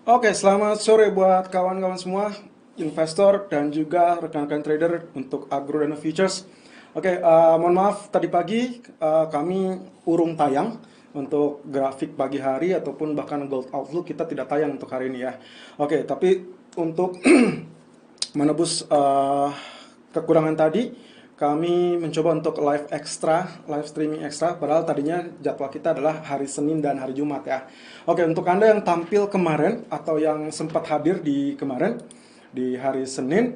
Oke, selamat sore buat kawan-kawan semua, investor dan juga rekan-rekan trader untuk Agro Dana Futures. Oke, mohon maaf tadi pagi kami urung tayang untuk grafik pagi hari ataupun bahkan gold outlook kita tidak tayang untuk hari ini ya. Oke, tapi untuk menebus kekurangan tadi, kami mencoba untuk live streaming ekstra, padahal tadinya jadwal kita adalah hari Senin dan hari Jumat ya. Oke, untuk Anda yang tampil kemarin atau yang sempat hadir di kemarin, di hari Senin,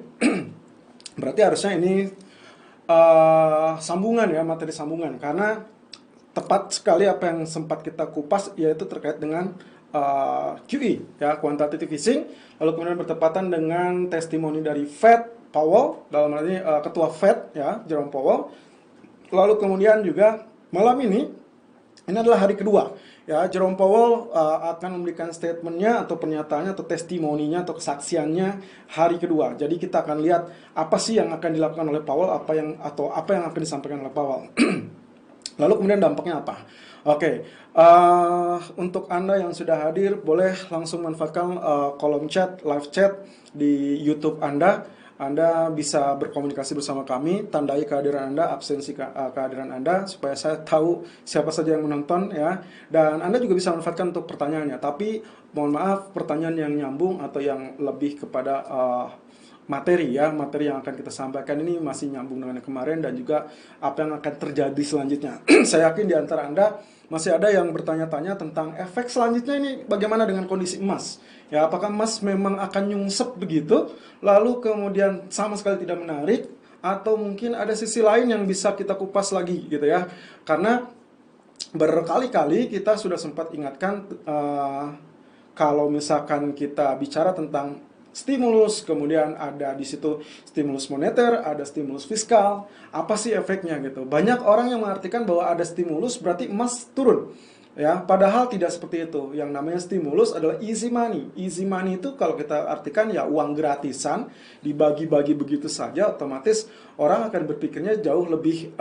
berarti harusnya ini sambungan ya, materi sambungan. Karena tepat sekali apa yang sempat kita kupas, yaitu terkait dengan QE, ya, quantitative easing, lalu kemudian bertepatan dengan testimoni dari Fed Powell, dalam hal ini ketua Fed ya, Jerome Powell. Lalu kemudian juga malam ini adalah hari kedua ya, Jerome Powell akan memberikan statementnya atau pernyataannya atau testimoninya atau kesaksiannya hari kedua. Jadi kita akan lihat apa sih yang akan dilakukan oleh Powell, apa yang akan disampaikan oleh Powell. Lalu kemudian dampaknya apa? Oke, untuk Anda yang sudah hadir, boleh langsung manfaatkan kolom chat, live chat di YouTube Anda. Anda bisa berkomunikasi bersama kami, tandai kehadiran Anda, absensi kehadiran Anda, supaya saya tahu siapa saja yang menonton ya. Dan Anda juga bisa manfaatkan untuk pertanyaannya. Tapi mohon maaf, pertanyaan yang nyambung atau yang lebih kepada materi ya, materi yang akan kita sampaikan ini masih nyambung dengan yang kemarin dan juga apa yang akan terjadi selanjutnya. Saya yakin di antara Anda masih ada yang bertanya-tanya tentang efek selanjutnya ini bagaimana dengan kondisi emas. Ya, apakah emas memang akan nyungsep begitu, lalu kemudian sama sekali tidak menarik, atau mungkin ada sisi lain yang bisa kita kupas lagi gitu ya. Karena berkali-kali kita sudah sempat ingatkan kalau misalkan kita bicara tentang stimulus, kemudian ada di situ stimulus moneter, ada stimulus fiskal, apa sih efeknya gitu. Banyak orang yang mengartikan bahwa ada stimulus berarti emas turun. Ya, padahal tidak seperti itu. Yang namanya stimulus adalah easy money. Easy money itu kalau kita artikan ya uang gratisan, dibagi-bagi begitu saja, otomatis orang akan berpikirnya jauh lebih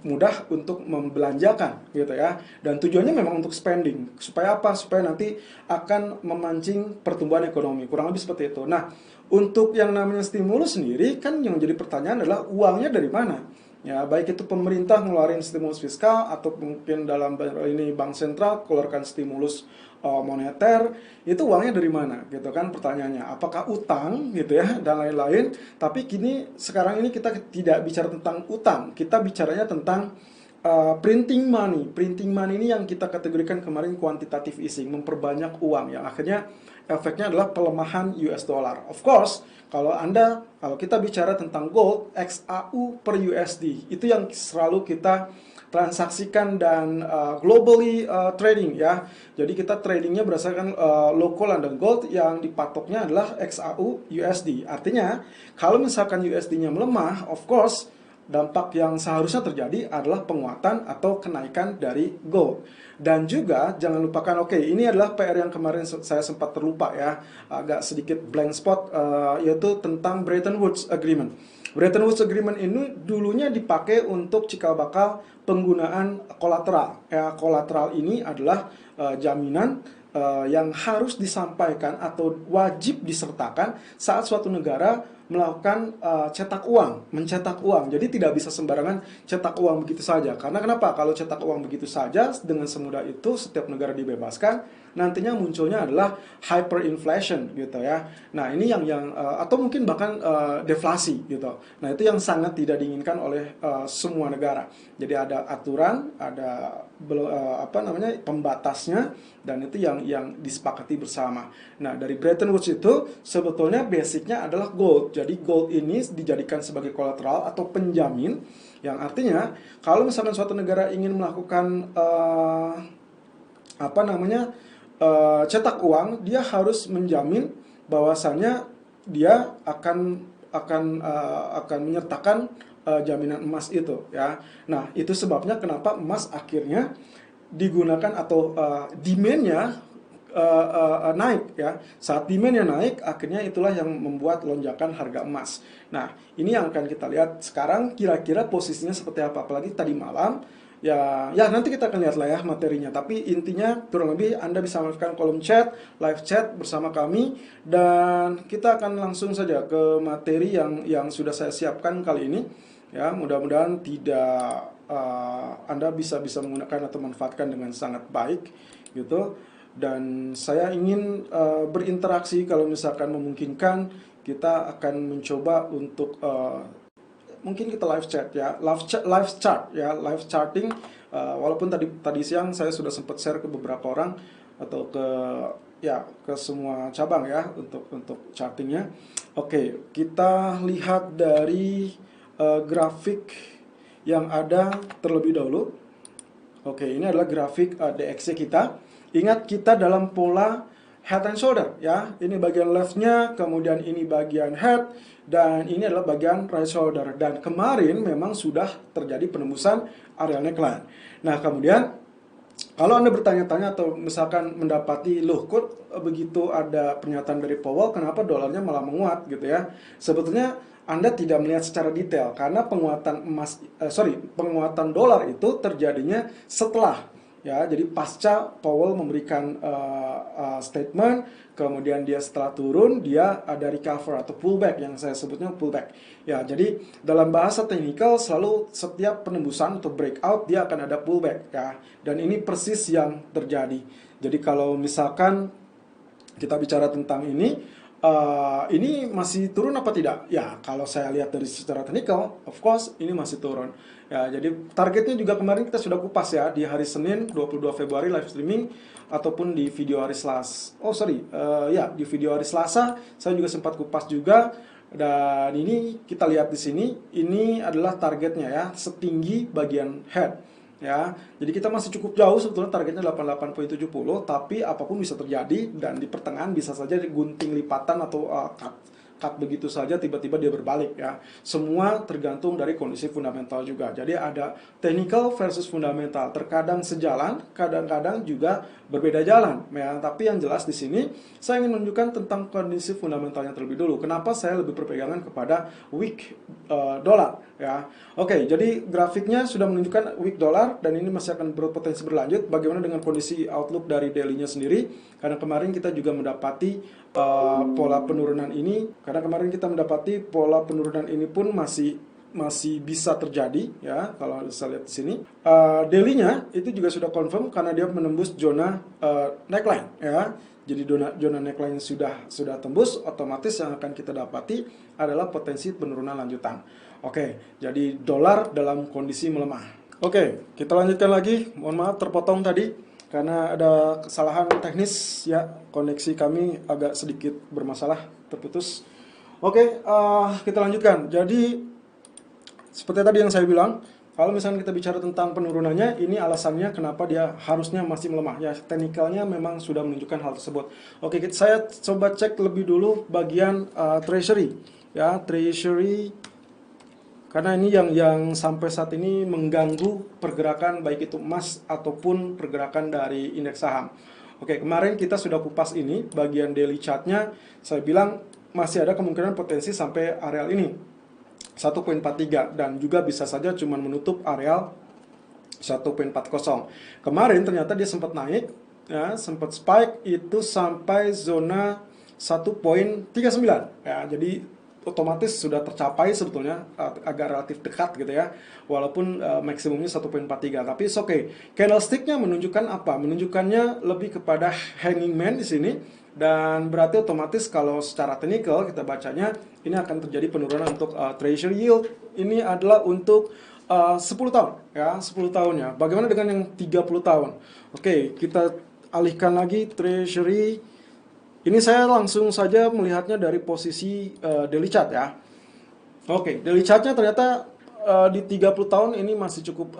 mudah untuk membelanjakan gitu ya. Dan tujuannya memang untuk spending. Supaya apa? Supaya nanti akan memancing pertumbuhan ekonomi. Kurang lebih seperti itu. Nah, untuk yang namanya stimulus sendiri kan yang menjadi pertanyaan adalah uangnya dari mana? Ya, baik itu pemerintah ngeluarin stimulus fiskal atau mungkin dalam ini bank sentral keluarkan stimulus moneter, itu uangnya dari mana gitu kan pertanyaannya. Apakah utang gitu ya dan lain-lain. Tapi sekarang ini kita tidak bicara tentang utang, kita bicaranya tentang printing money. Printing money ini yang kita kategorikan kemarin quantitative easing, memperbanyak uang yang akhirnya efeknya adalah pelemahan US dollar. Of course, kalau kita bicara tentang gold XAU per USD, itu yang selalu kita transaksikan dan globally trading ya. Jadi kita tradingnya berdasarkan local dan gold yang dipatoknya adalah XAU USD. Artinya, kalau misalkan USD-nya melemah, of course dampak yang seharusnya terjadi adalah penguatan atau kenaikan dari gold. Dan juga jangan lupakan, oke, ini adalah PR yang kemarin saya sempat terlupa ya, agak sedikit blank spot, yaitu tentang Bretton Woods Agreement. Bretton Woods Agreement ini dulunya dipakai untuk cikal bakal penggunaan kolateral. Ya, kolateral ini adalah jaminan yang harus disampaikan atau wajib disertakan saat suatu negara melakukan mencetak uang. Jadi tidak bisa sembarangan cetak uang begitu saja. Karena kenapa? Kalau cetak uang begitu saja dengan semudah itu setiap negara dibebaskan, nantinya munculnya adalah hyperinflation gitu ya. Nah, ini yang atau mungkin bahkan deflasi gitu. Nah, itu yang sangat tidak diinginkan oleh semua negara. Jadi ada aturan, ada pembatasnya, dan itu yang disepakati bersama. Nah, dari Bretton Woods itu sebetulnya basicnya adalah gold. Jadi gold ini dijadikan sebagai kolateral atau penjamin, yang artinya kalau misalkan suatu negara ingin melakukan cetak uang, dia harus menjamin bahwasannya dia akan menyertakan jaminan emas itu ya. Nah, itu sebabnya kenapa emas akhirnya digunakan atau demand-nya naik ya. Saat demand-nya naik, akhirnya itulah yang membuat lonjakan harga emas. Nah, ini yang akan kita lihat sekarang kira-kira posisinya seperti apa. Apalagi tadi malam Ya nanti kita akan lihat lah ya materinya. Tapi intinya kurang lebih Anda bisa melakukan kolom chat, live chat bersama kami, dan kita akan langsung saja ke materi yang sudah saya siapkan kali ini. Ya, mudah-mudahan tidak Anda bisa menggunakan atau manfaatkan dengan sangat baik gitu. Dan saya ingin berinteraksi kalau misalkan memungkinkan, kita akan mencoba untuk mungkin kita live chat ya, live chat ya, live chatting. Walaupun tadi siang saya sudah sempat share ke beberapa orang atau ke semua cabang ya untuk chattingnya. Oke, kita lihat dari grafik yang ada terlebih dahulu. Oke, ini adalah grafik DXY kita. Ingat, kita dalam pola head and shoulder ya. Ini bagian leftnya, kemudian ini bagian head, dan ini adalah bagian right shoulder. Dan kemarin memang sudah terjadi penembusan area neckline. Nah, kemudian kalau Anda bertanya-tanya atau misalkan mendapati, loh kok begitu ada pernyataan dari Powell, kenapa dolarnya malah menguat gitu ya. Sebetulnya Anda tidak melihat secara detail, karena penguatan dolar itu terjadinya setelah ya, jadi pasca Powell memberikan statement, kemudian dia setelah turun dia ada recover atau pullback, yang saya sebutnya pullback ya. Jadi dalam bahasa teknikal selalu setiap penembusan atau breakout dia akan ada pullback ya, dan ini persis yang terjadi. Jadi kalau misalkan kita bicara tentang ini masih turun apa tidak? Ya, kalau saya lihat dari secara teknikal, of course ini masih turun. Ya, jadi targetnya juga kemarin kita sudah kupas ya di hari Senin 22 Februari live streaming, ataupun di video hari Selasa. Di video hari Selasa saya juga sempat kupas juga. Dan ini kita lihat di sini, ini adalah targetnya ya, setinggi bagian head. Ya, jadi kita masih cukup jauh sebetulnya, targetnya 88.70, tapi apapun bisa terjadi, dan di pertengahan bisa saja gunting lipatan atau cut begitu saja, tiba-tiba dia berbalik ya. Semua tergantung dari kondisi fundamental juga. Jadi ada technical versus fundamental, terkadang sejalan, kadang-kadang juga berbeda jalan ya. Tapi yang jelas di sini saya ingin menunjukkan tentang kondisi fundamentalnya terlebih dulu. Kenapa saya lebih berpegangan kepada weak dollar ya. Oke, jadi grafiknya sudah menunjukkan weak dollar, dan ini masih akan berpotensi berlanjut. Bagaimana dengan kondisi outlook dari daily-nya sendiri? Karena kemarin kita juga mendapati pola penurunan ini, pun masih bisa terjadi ya. Kalau saya lihat di sini, daily-nya itu juga sudah confirm karena dia menembus zona neckline ya. Jadi zona neckline sudah tembus, otomatis yang akan kita dapati adalah potensi penurunan lanjutan. Oke, jadi dolar dalam kondisi melemah. Oke, kita lanjutkan lagi. Mohon maaf terpotong tadi karena ada kesalahan teknis ya, koneksi kami agak sedikit bermasalah, terputus. Oke, kita lanjutkan. Jadi seperti tadi yang saya bilang, kalau misalnya kita bicara tentang penurunannya, ini alasannya kenapa dia harusnya masih melemah ya. Teknikalnya memang sudah menunjukkan hal tersebut. Oke, saya coba cek lebih dulu bagian treasury ya, treasury, karena ini yang sampai saat ini mengganggu pergerakan baik itu emas ataupun pergerakan dari indeks saham. Oke, kemarin kita sudah kupas ini bagian daily chartnya. Saya bilang masih ada kemungkinan potensi sampai areal ini 1.43, dan juga bisa saja cuma menutup areal 1.40. Kemarin ternyata dia sempat naik ya, sempat spike itu sampai zona 1.39 ya. Jadi otomatis sudah tercapai sebetulnya, agak relatif dekat gitu ya, walaupun maksimumnya 1.43, tapi it's okay. Candlestick-nya menunjukkan apa? Menunjukkannya lebih kepada hanging man di sini, dan berarti otomatis kalau secara teknikal kita bacanya ini akan terjadi penurunan untuk treasury yield. Ini adalah untuk 10 tahun ya, 10 tahunnya. Bagaimana dengan yang 30 tahun? Oke, kita alihkan lagi treasury. Ini saya langsung saja melihatnya dari posisi daily chart ya. Oke, daily chartnya ternyata di 30 tahun ini masih cukup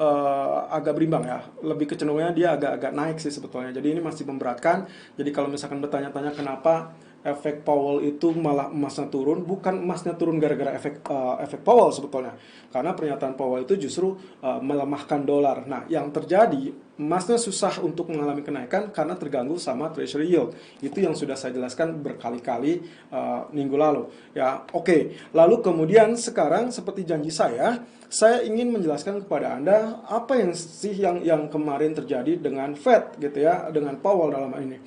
agak berimbang ya. Lebih kecenderungannya dia agak naik sih sebetulnya. Jadi ini masih memberatkan. Jadi kalau misalkan bertanya-tanya kenapa efek Powell itu malah emasnya turun, bukan emasnya turun gara-gara efek Powell sebetulnya. Karena pernyataan Powell itu justru melemahkan dolar. Nah, yang terjadi emasnya susah untuk mengalami kenaikan karena terganggu sama treasury yield. Itu yang sudah saya jelaskan berkali-kali minggu lalu. Ya, oke. Lalu kemudian sekarang seperti janji saya ingin menjelaskan kepada Anda apa yang sih yang kemarin terjadi dengan Fed gitu ya, dengan Powell dalam hal ini.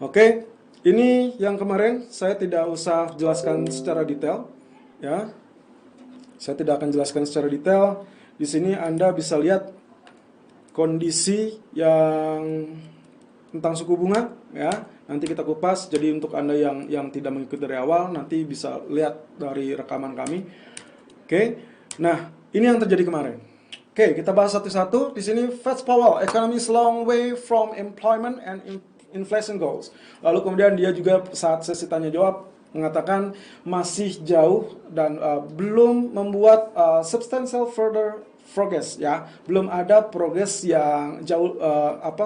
Oke, ini yang kemarin saya tidak usah jelaskan secara detail ya. Saya tidak akan jelaskan secara detail. Di sini Anda bisa lihat kondisi yang tentang suku bunga ya. Nanti kita kupas. Jadi untuk Anda yang tidak mengikuti dari awal nanti bisa lihat dari rekaman kami. Oke. Nah, ini yang terjadi kemarin. Oke, kita bahas satu-satu. Di sini Fed Powell, economy is long way from employment and inflation goals. Lalu kemudian dia juga saat sesi tanya jawab mengatakan masih jauh dan belum membuat substantial further progress ya, belum ada progres yang jauh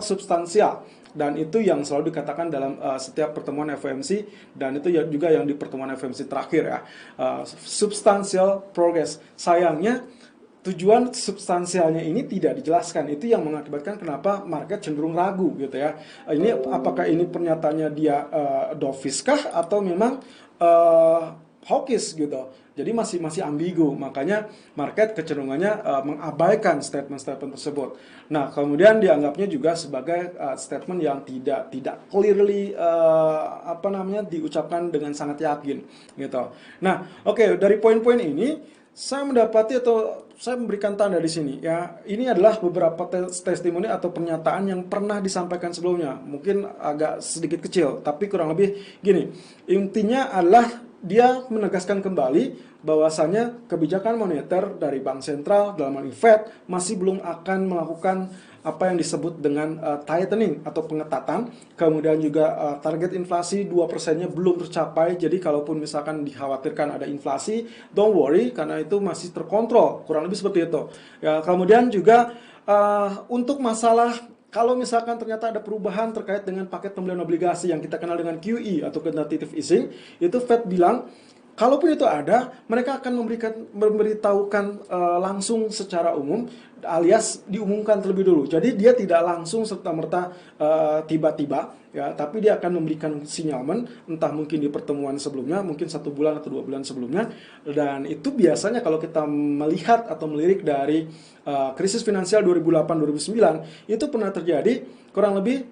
substansial, dan itu yang selalu dikatakan dalam setiap pertemuan FOMC, dan itu juga yang di pertemuan FOMC terakhir ya, substantial progress. Sayangnya tujuan substansialnya ini tidak dijelaskan. Itu yang mengakibatkan kenapa market cenderung ragu gitu ya. Ini apakah ini pernyataannya dia dovish kah atau memang hawkish gitu. Jadi masih ambigu. Makanya market kecenderungannya mengabaikan statement-statement tersebut. Nah, kemudian dianggapnya juga sebagai statement yang tidak clearly diucapkan dengan sangat yakin gitu. Nah, oke, dari poin-poin ini saya mendapati atau saya memberikan tanda di sini ya. Ini adalah beberapa testimoni atau pernyataan yang pernah disampaikan sebelumnya. Mungkin agak sedikit kecil, tapi kurang lebih gini. Intinya adalah dia menegaskan kembali bahwasanya kebijakan moneter dari bank sentral dalam hal ini Fed masih belum akan melakukan apa yang disebut dengan tightening atau pengetatan. Kemudian juga target inflasi 2%-nya belum tercapai. Jadi kalaupun misalkan dikhawatirkan ada inflasi, don't worry karena itu masih terkontrol. Kurang lebih seperti itu. Ya, kemudian juga untuk masalah kalau misalkan ternyata ada perubahan terkait dengan paket pembelian obligasi yang kita kenal dengan QE atau quantitative easing, itu Fed bilang kalaupun itu ada, mereka akan memberitahukan langsung secara umum, alias diumumkan terlebih dulu. Jadi dia tidak langsung serta-merta tiba-tiba, ya, tapi dia akan memberikan sinyalmen, entah mungkin di pertemuan sebelumnya, mungkin 1 bulan atau 2 bulan sebelumnya. Dan itu biasanya kalau kita melihat atau melirik dari krisis finansial 2008-2009, itu pernah terjadi kurang lebih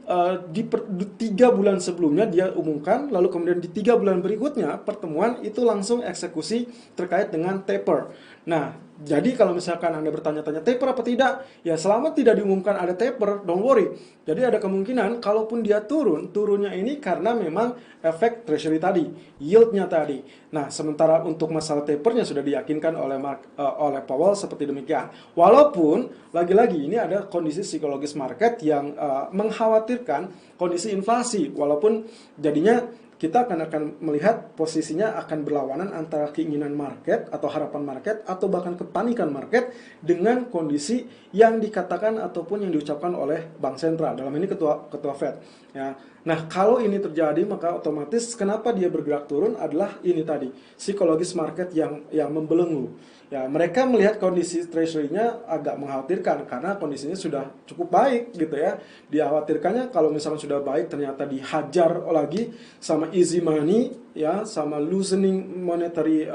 di 3 bulan sebelumnya dia umumkan, lalu kemudian di 3 bulan berikutnya pertemuan itu langsung eksekusi terkait dengan taper. Nah, jadi kalau misalkan Anda bertanya-tanya taper apa tidak, ya selama tidak diumumkan ada taper, don't worry. Jadi ada kemungkinan kalaupun dia turunnya ini karena memang efek treasury tadi, yieldnya tadi. Nah, sementara untuk masalah tapernya sudah diyakinkan oleh Powell seperti demikian. Walaupun lagi-lagi ini ada kondisi psikologis market yang mengkhawatirkan kondisi inflasi, walaupun jadinya kita akan melihat posisinya akan berlawanan antara keinginan market atau harapan market atau bahkan kepanikan market dengan kondisi yang dikatakan ataupun yang diucapkan oleh bank sentral, dalam ini ketua Fed ya. Nah, kalau ini terjadi maka otomatis kenapa dia bergerak turun adalah ini tadi, psikologis market yang membelenggu. Ya, mereka melihat kondisi treasury-nya agak mengkhawatirkan karena kondisinya sudah cukup baik gitu ya. Dikhawatirkannya kalau misalnya sudah baik ternyata dihajar lagi sama easy money ya, sama loosening monetary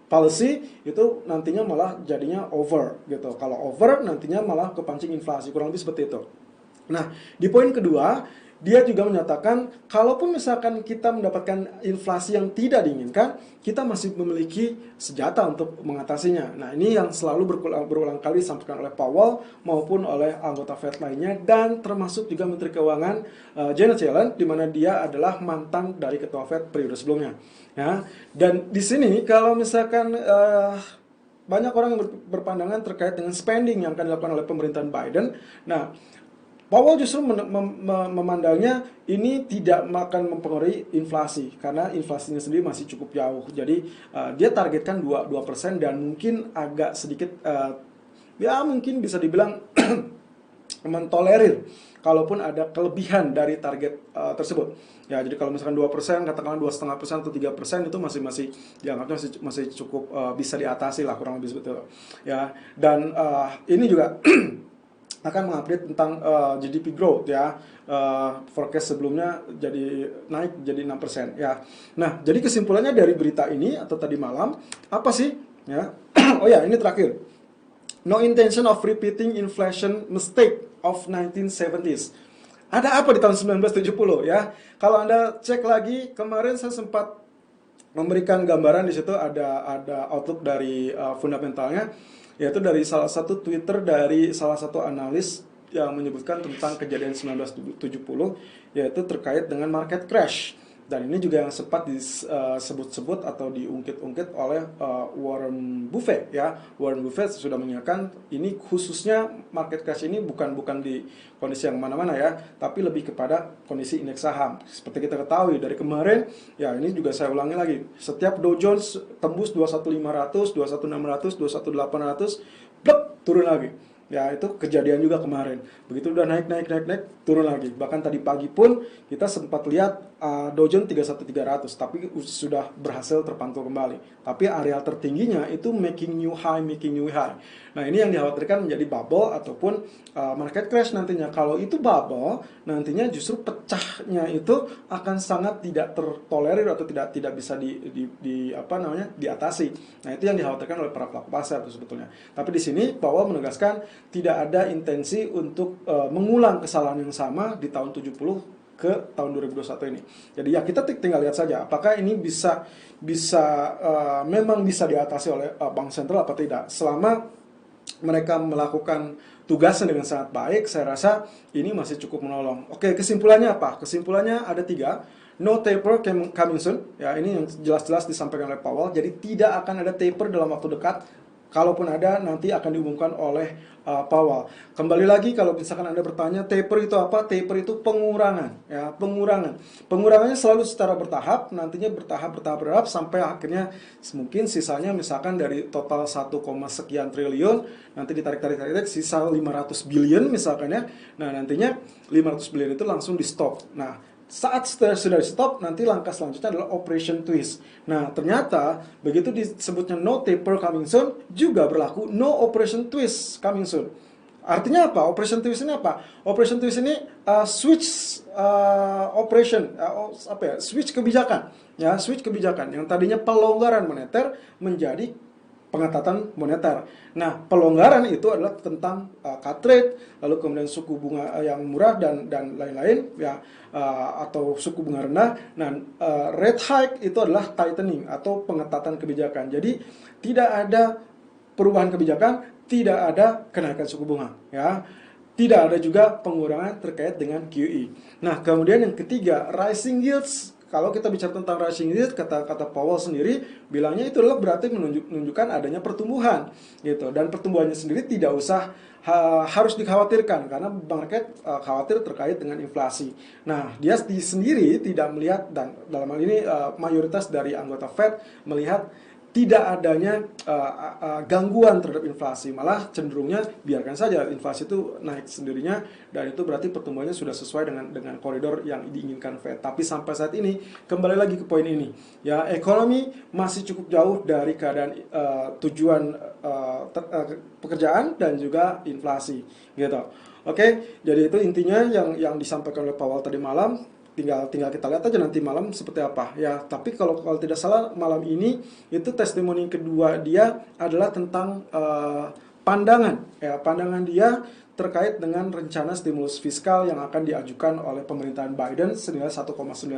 policy, itu nantinya malah jadinya over gitu. Kalau over nantinya malah kepancing inflasi, kurang lebih seperti itu. Nah, di poin kedua, dia juga menyatakan, kalaupun misalkan kita mendapatkan inflasi yang tidak diinginkan, kita masih memiliki senjata untuk mengatasinya. Nah, ini yang selalu berulang kali disampaikan oleh Powell maupun oleh anggota Fed lainnya, dan termasuk juga Menteri Keuangan Janet Yellen, di mana dia adalah mantan dari Ketua Fed periode sebelumnya. Ya, dan di sini kalau misalkan banyak orang yang berpandangan terkait dengan spending yang akan dilakukan oleh pemerintahan Biden. Nah, Powell justru memandangnya ini tidak akan mempengaruhi inflasi karena inflasinya sendiri masih cukup jauh. Jadi dia targetkan 2% dan mungkin agak sedikit ya mungkin bisa dibilang mentolerir kalaupun ada kelebihan dari target tersebut. Ya, jadi kalau misalkan 2%, katakanlah 2,5% atau 3% itu masih dianggapnya masih cukup bisa diatasi lah, kurang lebih seperti itu. Ya, dan ini juga akan mengupdate tentang GDP growth ya. Forecast sebelumnya jadi naik jadi 6% ya. Nah, jadi kesimpulannya dari berita ini atau tadi malam apa sih ya? Oh ya, ini terakhir. No intention of repeating inflation mistake of 1970s. Ada apa di tahun 1970 ya? Kalau Anda cek lagi, kemarin saya sempat memberikan gambaran di situ, ada outlook dari fundamentalnya, yaitu dari salah satu Twitter dari salah satu analis yang menyebutkan tentang kejadian 1970, yaitu terkait dengan market crash. Dan ini juga yang sempat disebut-sebut atau diungkit-ungkit oleh Warren Buffett ya. Warren Buffett sudah menyatakan ini khususnya market crash ini bukan di kondisi yang mana-mana ya, tapi lebih kepada kondisi indeks saham. Seperti kita ketahui dari kemarin, ya ini juga saya ulangi lagi. Setiap Dow Jones tembus 21500, 21600, 21800, blek turun lagi. Ya, itu kejadian juga kemarin. Begitu udah naik, turun lagi. Bahkan tadi pagi pun kita sempat lihat Dow Jones 31300, tapi sudah berhasil terpantau kembali. Tapi area tertingginya itu making new high. Nah, ini yang dikhawatirkan menjadi bubble ataupun market crash nantinya. Kalau itu bubble, nantinya justru pecahnya itu akan sangat tidak tertolerir atau tidak bisa diatasi. Nah, itu yang dikhawatirkan oleh para pelaku pasar itu sebetulnya. Tapi di sini Powell menegaskan tidak ada intensi untuk mengulang kesalahan yang sama di tahun 70 ke tahun 2021 ini. Jadi ya kita tinggal lihat saja apakah ini memang bisa diatasi oleh bank sentral apa tidak. Selama mereka melakukan tugasnya dengan sangat baik, saya rasa ini masih cukup menolong. Oke, kesimpulannya apa? Kesimpulannya ada 3. No taper coming soon. Ya, ini yang jelas-jelas disampaikan oleh Powell. Jadi tidak akan ada taper dalam waktu dekat. Kalaupun ada, nanti akan diumumkan oleh Powell. Kembali lagi, kalau misalkan Anda bertanya, taper itu apa? Taper itu pengurangan. Ya, pengurangan. Pengurangannya selalu secara bertahap, nantinya bertahap sampai akhirnya mungkin sisanya misalkan dari total 1, sekian triliun, nanti ditarik sisa 500 billion misalkan ya. Nah, nantinya 500 billion itu langsung di stop. Nah, saat sudah di stop, nanti langkah selanjutnya adalah operation twist. Nah, ternyata begitu disebutnya no taper coming soon, juga berlaku no operation twist coming soon. Artinya apa? Operation twist ini apa? Operation twist ini switch switch kebijakan. Ya, switch kebijakan yang tadinya pelonggaran moneter menjadi pengetatan moneter. Nah, pelonggaran itu adalah tentang cut rate, lalu kemudian suku bunga yang murah dan lain-lain ya, atau suku bunga rendah. Nah, rate hike itu adalah tightening atau pengetatan kebijakan. Jadi tidak ada perubahan kebijakan, tidak ada kenaikan suku bunga ya. Tidak ada juga pengurangan terkait dengan QE. Nah, kemudian yang ketiga, rising yields. Kalau kita bicara tentang rising yield, kata Powell sendiri bilangnya itu adalah berarti menunjukkan adanya pertumbuhan gitu, dan pertumbuhannya sendiri tidak usah harus dikhawatirkan karena market khawatir terkait dengan inflasi. Nah, dia sendiri tidak melihat, dan dalam hal ini mayoritas dari anggota Fed melihat tidak adanya gangguan terhadap inflasi, malah cenderungnya biarkan saja inflasi itu naik sendirinya, dan itu berarti pertumbuhannya sudah sesuai dengan koridor yang diinginkan Fed. Tapi sampai saat ini kembali lagi ke poin ini, ya, ekonomi masih cukup jauh dari keadaan tujuan pekerjaan dan juga inflasi, gitu. Oke, jadi itu intinya yang disampaikan oleh Powell tadi malam. Tinggal kita lihat aja nanti malam seperti apa ya. Tapi kalau tidak salah malam ini itu testimoni kedua dia adalah tentang pandangan dia terkait dengan rencana stimulus fiskal yang akan diajukan oleh pemerintahan Biden senilai 1,9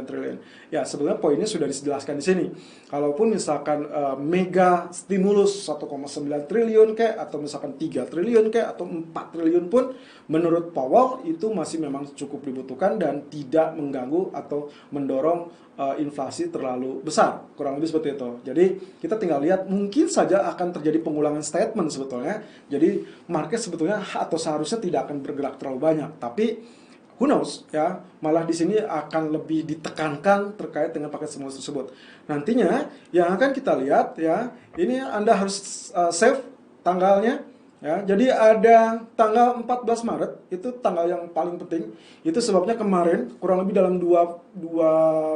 triliun. Ya, sebenarnya poinnya sudah dijelaskan di sini. Kalaupun misalkan mega stimulus 1,9 triliun kayak, atau misalkan 3 triliun kayak, atau 4 triliun pun, menurut Powell itu masih memang cukup dibutuhkan dan tidak mengganggu atau mendorong inflasi terlalu besar, kurang lebih seperti itu. Jadi kita tinggal lihat, mungkin saja akan terjadi pengulangan statement sebetulnya. Jadi market sebetulnya atau seharusnya tidak akan bergerak terlalu banyak, tapi who knows ya, malah di sini akan lebih ditekankan terkait dengan paket stimulus tersebut. Nantinya yang akan kita lihat ya, ini Anda harus save tanggalnya Ya, jadi ada tanggal 14 Maret, itu tanggal yang paling penting. Itu sebabnya kemarin, kurang lebih dalam dua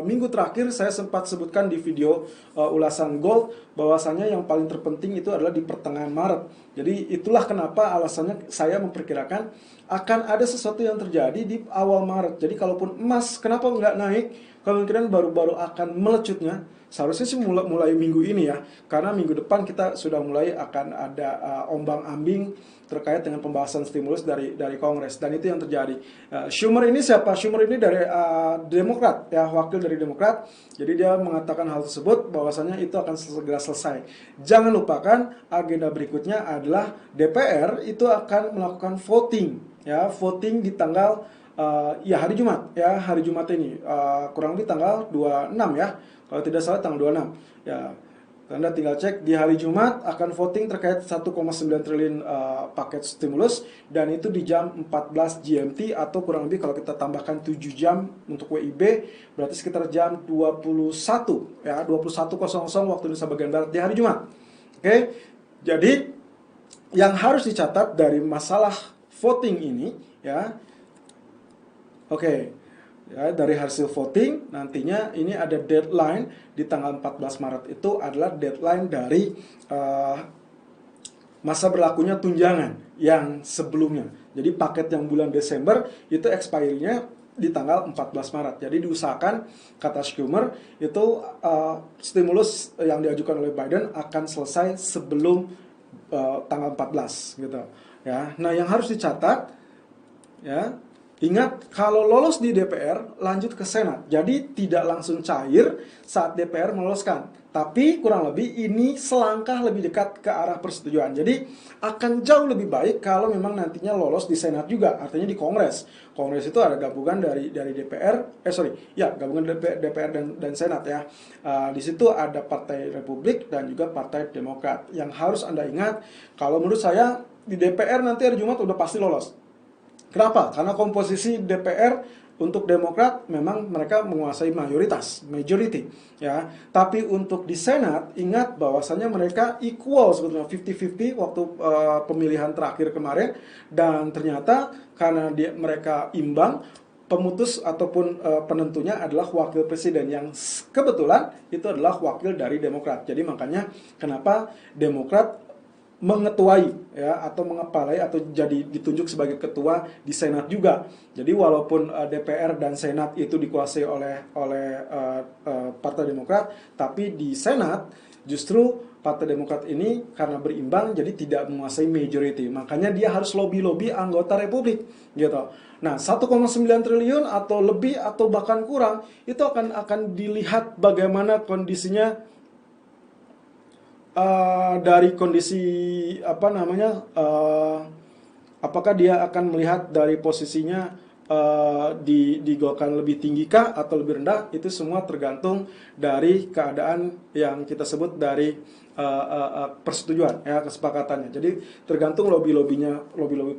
minggu terakhir, saya sempat sebutkan di video ulasan Gold, bahwasannya yang paling terpenting itu adalah di pertengahan Maret. Jadi itulah kenapa alasannya saya memperkirakan akan ada sesuatu yang terjadi di awal Maret. Jadi kalaupun emas, kenapa nggak naik? Kemungkinan baru-baru akan melecutnya. Seharusnya sih mulai minggu ini ya, karena minggu depan kita sudah mulai akan ada ombang-ambing terkait dengan pembahasan stimulus dari Kongres, dan itu yang terjadi. Schumer ini siapa? Schumer ini dari Demokrat ya, wakil dari Demokrat. Jadi dia mengatakan hal tersebut, bahwasannya itu akan segera selesai. Jangan lupakan agenda berikutnya adalah DPR itu akan melakukan voting ya, voting di tanggal ya hari Jumat ya, hari Jumat ini kurang lebih tanggal 26 ya. Kalau tidak salah tanggal 26. Ya, Anda tinggal cek di hari Jumat akan voting terkait 1,9 triliun paket stimulus, dan itu di jam 14 GMT atau kurang lebih kalau kita tambahkan 7 jam untuk WIB berarti sekitar jam 21 ya, 21.00 waktu Indonesia bagian barat di hari Jumat. Oke. Jadi yang harus dicatat dari masalah voting ini ya. Oke. Ya, dari hasil voting nantinya ini ada deadline di tanggal 14 Maret itu adalah deadline dari masa berlakunya tunjangan yang sebelumnya. Jadi paket yang bulan Desember itu expiry-nya di tanggal 14 Maret. Jadi diusahakan, kata Schumer, itu stimulus yang diajukan oleh Biden akan selesai sebelum tanggal 14 gitu. Ya. Nah, yang harus dicatat ya, ingat, kalau lolos di DPR, lanjut ke Senat. Jadi tidak langsung cair saat DPR meloloskan. Tapi kurang lebih ini selangkah lebih dekat ke arah persetujuan. Jadi akan jauh lebih baik kalau memang nantinya lolos di Senat juga. Artinya di Kongres. Kongres itu ada gabungan dari DPR, gabungan DPR dan Senat ya. Di situ ada Partai Republik dan juga Partai Demokrat. Yang harus Anda ingat, kalau menurut saya di DPR nanti hari Jumat udah pasti lolos. Kenapa? Karena komposisi DPR untuk Demokrat memang mereka menguasai majority ya. Tapi untuk di Senat, ingat bahwasannya mereka equal sebetulnya 50-50 waktu pemilihan terakhir kemarin, dan ternyata karena mereka imbang, pemutus ataupun penentunya adalah wakil presiden yang kebetulan itu adalah wakil dari Demokrat. Jadi makanya kenapa Demokrat mengetuai ya, atau mengepalai atau jadi ditunjuk sebagai ketua di Senat juga. Jadi walaupun DPR dan Senat itu dikuasai oleh Partai Demokrat, tapi di Senat justru Partai Demokrat ini karena berimbang jadi tidak menguasai majority. Makanya dia harus lobby anggota Republik gitu. Nah, 1,9 triliun atau lebih atau bahkan kurang itu akan dilihat bagaimana kondisinya, dari kondisi apakah dia akan melihat dari posisinya digolkan lebih tinggi kah atau lebih rendah. Itu semua tergantung dari keadaan yang kita sebut dari persetujuan ya, kesepakatannya. Jadi tergantung lobby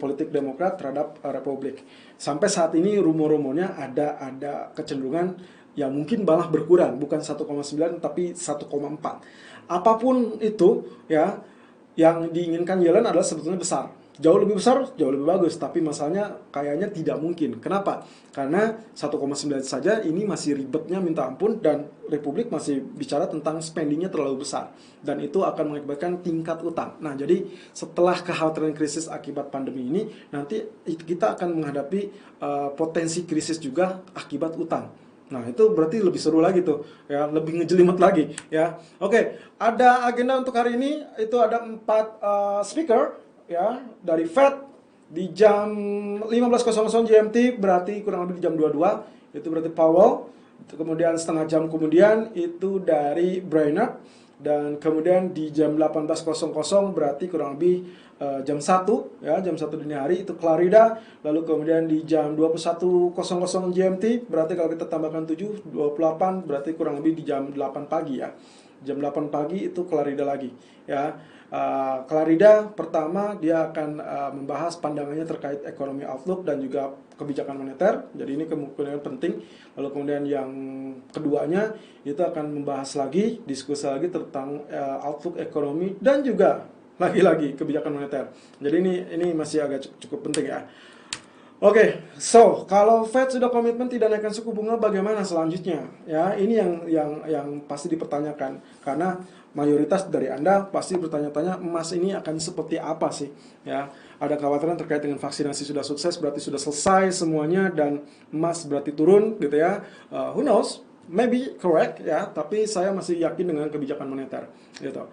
politik Demokrat terhadap Republik. Sampai saat ini rumor-rumornya ada kecenderungan yang mungkin malah berkurang, bukan 1,9 tapi 1,4. Apapun itu ya, yang diinginkan Yellen adalah sebetulnya besar. Jauh lebih besar, jauh lebih bagus. Tapi masalahnya kayaknya tidak mungkin. Kenapa? Karena 1,9 saja ini masih ribetnya minta ampun, dan Republik masih bicara tentang spendingnya terlalu besar. Dan itu akan mengakibatkan tingkat utang. Nah, jadi setelah kekhawatiran krisis akibat pandemi ini, nanti kita akan menghadapi potensi krisis juga akibat utang. Nah, itu berarti lebih seru lagi tuh ya, lebih ngejelimet lagi ya. Oke, ada agenda untuk hari ini, itu ada 4 speaker ya dari Fed di jam 15.00 GMT, berarti kurang lebih di jam 22, itu berarti Powell. Kemudian setengah jam kemudian itu dari Brainerd, dan kemudian di jam 18.00 berarti kurang lebih jam 1 ya, jam 1 dini hari itu Clarida. Lalu kemudian di jam 21.00 GMT berarti kalau kita tambahkan 7, 28 berarti kurang lebih di jam 8 pagi ya. Jam 8 pagi itu Clarida lagi ya. Clarida pertama dia akan membahas pandangannya terkait ekonomi outlook dan juga kebijakan moneter. Jadi ini kemungkinan penting. Lalu kemudian yang keduanya itu akan membahas lagi, diskusi lagi tentang outlook ekonomi dan juga lagi-lagi kebijakan moneter. Jadi ini masih agak cukup penting ya. Oke, so kalau Fed sudah komitmen tidak naikkan suku bunga, bagaimana selanjutnya? Ya, ini yang pasti dipertanyakan karena mayoritas dari Anda pasti bertanya-tanya emas ini akan seperti apa sih? Ya, ada kekhawatiran terkait dengan vaksinasi sudah sukses, berarti sudah selesai semuanya dan emas berarti turun, gitu ya. Who knows? Maybe correct ya, tapi saya masih yakin dengan kebijakan moneter, gitu.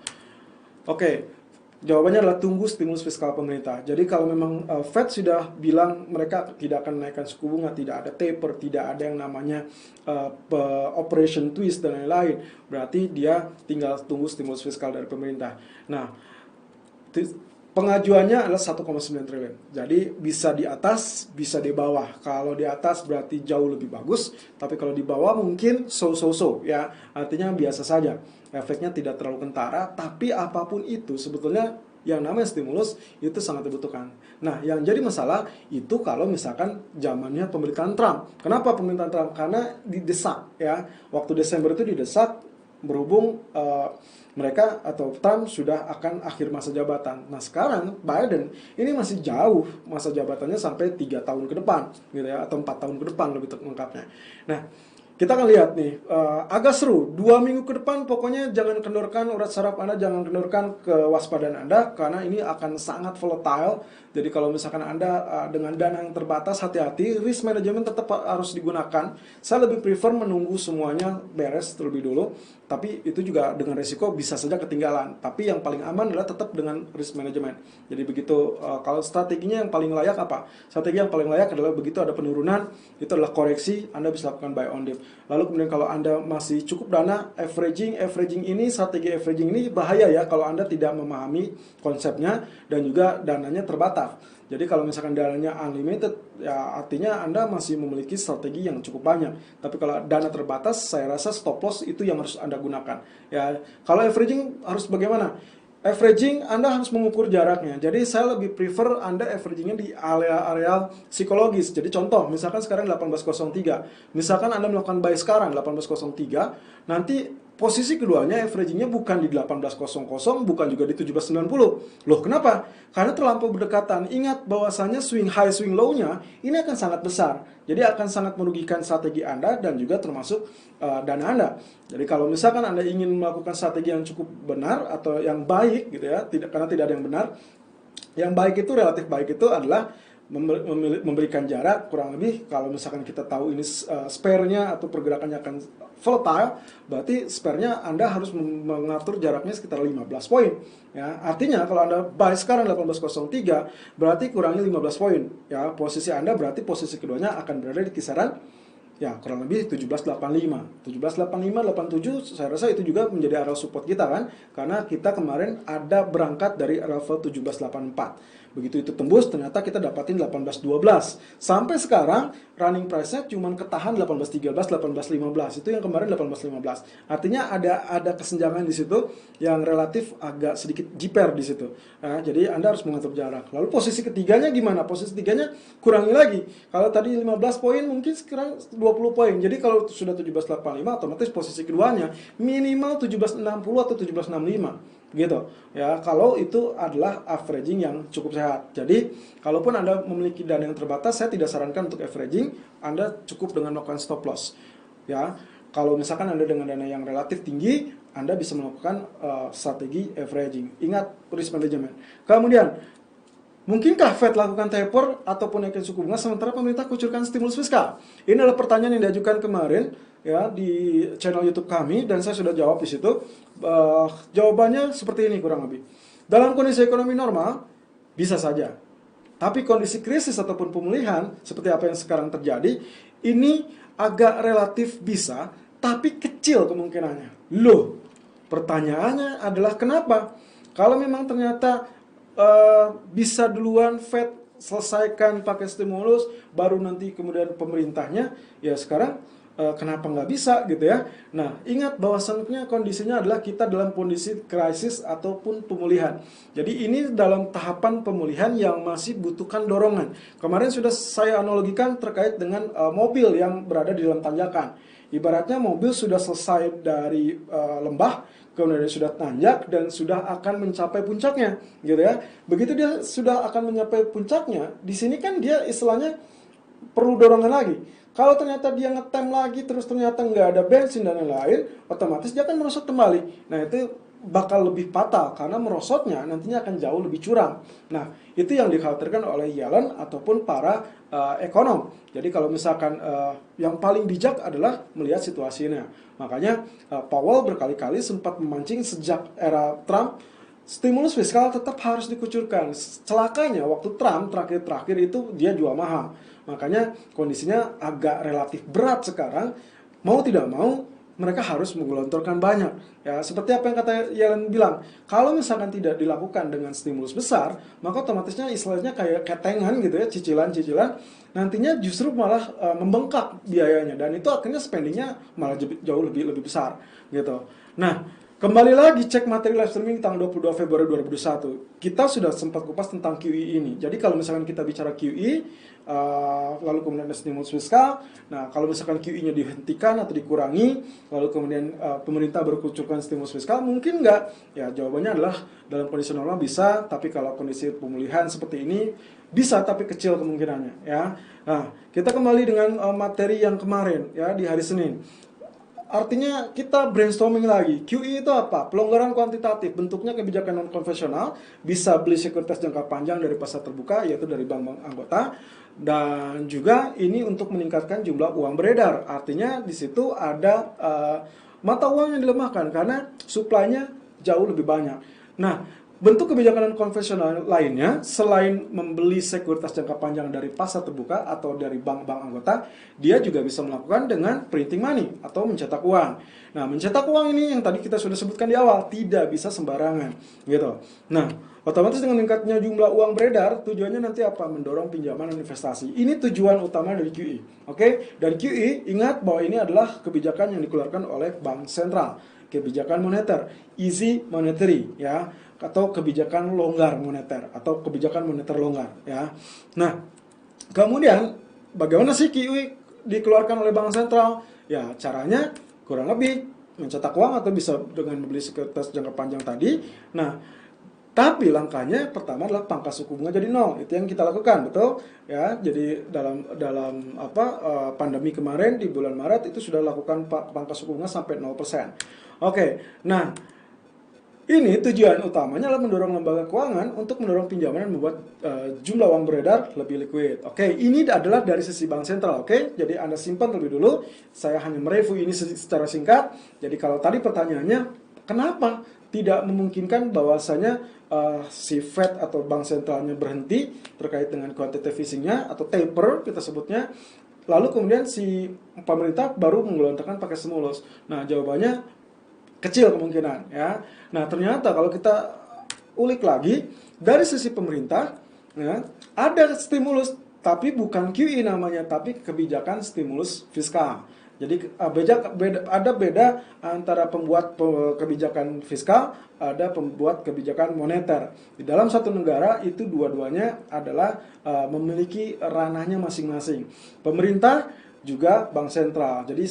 Oke. Jawabannya adalah tunggu stimulus fiskal pemerintah. Jadi kalau memang Fed sudah bilang mereka tidak akan menaikkan suku bunga, tidak ada taper, tidak ada yang namanya operation twist dan lain-lain, berarti dia tinggal tunggu stimulus fiskal dari pemerintah. Nah, pengajuannya adalah 1,9 triliun. Jadi bisa di atas, bisa di bawah. Kalau di atas berarti jauh lebih bagus, tapi kalau di bawah mungkin so-so-so ya. Artinya biasa saja. Efeknya tidak terlalu kentara, tapi apapun itu sebetulnya yang namanya stimulus itu sangat dibutuhkan. Nah, yang jadi masalah itu kalau misalkan zamannya pemerintahan Trump. Kenapa pemerintahan Trump? Karena didesak ya. Waktu Desember itu didesak berhubung mereka atau Trump sudah akan akhir masa jabatan. Nah, sekarang Biden ini masih jauh masa jabatannya sampai 3 tahun ke depan gitu ya, atau 4 tahun ke depan lebih lengkapnya. Nah, kita akan lihat nih, agak seru. 2 minggu ke depan pokoknya jangan kendorkan urat saraf Anda, jangan kendorkan kewaspadaan Anda, karena ini akan sangat volatile. Jadi kalau misalkan Anda dengan dana yang terbatas, hati-hati, risk management tetap harus digunakan. Saya lebih prefer menunggu semuanya beres terlebih dulu, tapi itu juga dengan resiko bisa saja ketinggalan. Tapi yang paling aman adalah tetap dengan risk management. Jadi begitu, kalau strateginya yang paling layak apa? Strategi yang paling layak adalah begitu ada penurunan, itu adalah koreksi, Anda bisa lakukan buy on dip. Lalu kemudian kalau Anda masih cukup dana, averaging ini, strategi averaging ini bahaya ya kalau Anda tidak memahami konsepnya dan juga dananya terbatas. Jadi kalau misalkan dananya unlimited, ya artinya Anda masih memiliki strategi yang cukup banyak. Tapi kalau dana terbatas, saya rasa stop loss itu yang harus Anda gunakan. Ya, kalau averaging harus bagaimana? Averaging Anda harus mengukur jaraknya. Jadi saya lebih prefer Anda averagingnya di area-area psikologis. Jadi contoh, misalkan sekarang 18.03. Misalkan Anda melakukan buy sekarang 18.03, nanti posisi keduanya averagingnya bukan di 18.00, bukan juga di 17.90. Loh, kenapa? Karena terlampau berdekatan. Ingat bahwasanya swing high, swing low-nya ini akan sangat besar. Jadi akan sangat merugikan strategi Anda dan juga termasuk dana Anda. Jadi kalau misalkan Anda ingin melakukan strategi yang cukup benar atau yang baik gitu ya, karena tidak ada yang benar. Yang baik itu, relatif baik itu adalah memberikan jarak kurang lebih. Kalau misalkan kita tahu ini spare-nya atau pergerakannya akan volatile, berarti spare-nya Anda harus mengatur jaraknya sekitar 15 poin. Ya, artinya kalau Anda buy sekarang 18.03, berarti kurangi 15 poin. Ya, posisi Anda berarti posisi keduanya akan berada di kisaran ya kurang lebih 17.85, 87, saya rasa itu juga menjadi area support kita kan, karena kita kemarin ada berangkat dari level 17.84. Begitu itu tembus, ternyata kita dapatin 18.12. Sampai sekarang running price-nya cuma ketahan 18.13, 18.15. Itu yang kemarin 18.15. Artinya ada kesenjangan di situ yang relatif agak sedikit jiper di situ. Nah, jadi Anda harus mengatur jarak. Lalu posisi ketiganya gimana? Posisi ketiganya kurangi lagi. Kalau tadi 15 poin mungkin sekarang 20 poin. Jadi kalau sudah 17.85 otomatis posisi keduanya minimal 17.60 atau 17.65. Gitu ya, kalau itu adalah averaging yang cukup sehat. Jadi kalaupun Anda memiliki dana yang terbatas, saya tidak sarankan untuk averaging. Anda cukup dengan melakukan stop loss ya. Kalau misalkan Anda dengan dana yang relatif tinggi, Anda bisa melakukan strategi averaging. Ingat risk management. Kemudian mungkinkah Fed lakukan taper ataupun naikin suku bunga sementara pemerintah kucurkan stimulus fiskal? Ini adalah pertanyaan yang diajukan kemarin ya di channel YouTube kami dan saya sudah jawab di situ. Jawabannya seperti ini kurang lebih. Dalam kondisi ekonomi normal bisa saja. Tapi kondisi krisis ataupun pemulihan seperti apa yang sekarang terjadi, ini agak relatif bisa, tapi kecil kemungkinannya. Loh, pertanyaannya adalah kenapa? Kalau memang ternyata bisa duluan Fed selesaikan pakai stimulus, baru nanti kemudian pemerintahnya, ya sekarang kenapa nggak bisa gitu ya. Nah, ingat bahwasannya kondisinya adalah kita dalam kondisi krisis ataupun pemulihan. Jadi ini dalam tahapan pemulihan yang masih butuhkan dorongan. Kemarin sudah saya analogikan terkait dengan mobil yang berada di dalam tanjakan. Ibaratnya mobil sudah selesai dari lembah, kemudian dia sudah tanjak dan sudah akan mencapai puncaknya, gitu ya. Begitu dia sudah akan mencapai puncaknya, di sini kan dia istilahnya perlu dorongan lagi. Kalau ternyata dia ngetem lagi terus ternyata nggak ada bensin dan lain-lain, otomatis dia akan merosot kembali. Nah itu bakal lebih fatal karena merosotnya nantinya akan jauh lebih curam. Nah itu yang dikhawatirkan oleh Yellen ataupun para ekonom. Jadi kalau misalkan yang paling bijak adalah melihat situasinya. Makanya Powell berkali-kali sempat memancing sejak era Trump, stimulus fiskal tetap harus dikucurkan. Celakanya waktu Trump terakhir-terakhir itu dia jual mahal. Makanya kondisinya agak relatif berat sekarang. Mau tidak mau mereka harus menggelontorkan banyak. Ya, seperti apa yang kata Yellen bilang, kalau misalkan tidak dilakukan dengan stimulus besar, maka otomatisnya istilahnya kayak ketengan gitu ya, cicilan-cicilan, nantinya justru malah membengkak biayanya dan itu akhirnya spendingnya malah jauh lebih besar gitu. Nah, kembali lagi cek materi live streaming tanggal 22 Februari 2021. Kita sudah sempat kupas tentang QE ini. Jadi kalau misalkan kita bicara QE, lalu kemudian ada stimulus fiskal. Nah, kalau misalkan QE-nya dihentikan atau dikurangi, lalu kemudian pemerintah berkucurkan stimulus fiskal, mungkin nggak? Ya, jawabannya adalah dalam kondisi normal bisa, tapi kalau kondisi pemulihan seperti ini, bisa tapi kecil kemungkinannya. Ya. Nah, kita kembali dengan materi yang kemarin, ya di hari Senin. Artinya kita brainstorming lagi. QE itu apa? Pelonggaran kuantitatif, bentuknya kebijakan non-konvensional, bisa beli sekuritas jangka panjang dari pasar terbuka, yaitu dari bank-bank anggota, dan juga ini untuk meningkatkan jumlah uang beredar. Artinya di situ ada mata uang yang dilemahkan karena suplainya jauh lebih banyak. Nah, bentuk kebijakan konvensional lainnya, selain membeli sekuritas jangka panjang dari pasar terbuka atau dari bank-bank anggota, dia juga bisa melakukan dengan printing money atau mencetak uang. Nah, mencetak uang ini yang tadi kita sudah sebutkan di awal, tidak bisa sembarangan, gitu. Nah, otomatis dengan meningkatnya jumlah uang beredar, tujuannya nanti apa? Mendorong pinjaman dan investasi. Ini tujuan utama dari QE, oke? Dan QE, ingat bahwa ini adalah kebijakan yang dikeluarkan oleh bank sentral, kebijakan moneter, easy monetary, ya, atau kebijakan longgar moneter atau kebijakan moneter longgar, ya. Nah, kemudian bagaimana sih QE dikeluarkan oleh bank sentral? Ya, caranya kurang lebih mencetak uang atau bisa dengan membeli sekuritas jangka panjang tadi. Nah, tapi langkahnya pertama adalah pangkas suku bunga jadi nol. Itu yang kita lakukan, betul? Ya, jadi dalam pandemi kemarin di bulan Maret itu sudah lakukan pangkas suku bunga sampai 0%. Oke. Nah, ini tujuan utamanya adalah mendorong lembaga keuangan untuk mendorong pinjaman dan membuat jumlah uang beredar lebih liquid. Oke, ini adalah dari sisi bank sentral. Oke, jadi Anda simpan terlebih dulu. Saya hanya mereview ini secara singkat. Jadi kalau tadi pertanyaannya, kenapa tidak memungkinkan bahwasanya si Fed atau bank sentralnya berhenti terkait dengan quantitative easing-nya atau taper kita sebutnya, lalu kemudian si pemerintah baru menggelontorkan pakai stimulus. Nah, jawabannya kecil kemungkinan, ya. Nah, ternyata kalau kita ulik lagi dari sisi pemerintah, ya, ada stimulus tapi bukan QE namanya, tapi kebijakan stimulus fiskal. Jadi ada beda antara pembuat kebijakan fiskal, ada pembuat kebijakan moneter. Di dalam satu negara itu dua-duanya adalah memiliki ranahnya masing-masing. Pemerintah juga bank sentral, jadi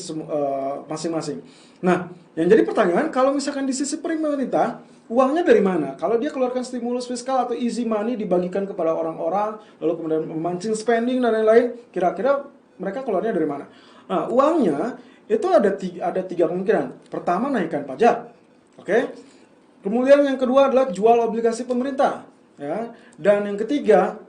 masing-masing. Nah, yang jadi pertanyaan, kalau misalkan di sisi pemerintah, uangnya dari mana? Kalau dia keluarkan stimulus fiskal atau easy money dibagikan kepada orang-orang, lalu kemudian memancing spending dan lain-lain, kira-kira mereka keluarnya dari mana? Nah, uangnya itu ada tiga kemungkinan. Pertama, naikkan pajak, oke? Kemudian yang kedua adalah jual obligasi pemerintah, ya. Dan yang ketiga,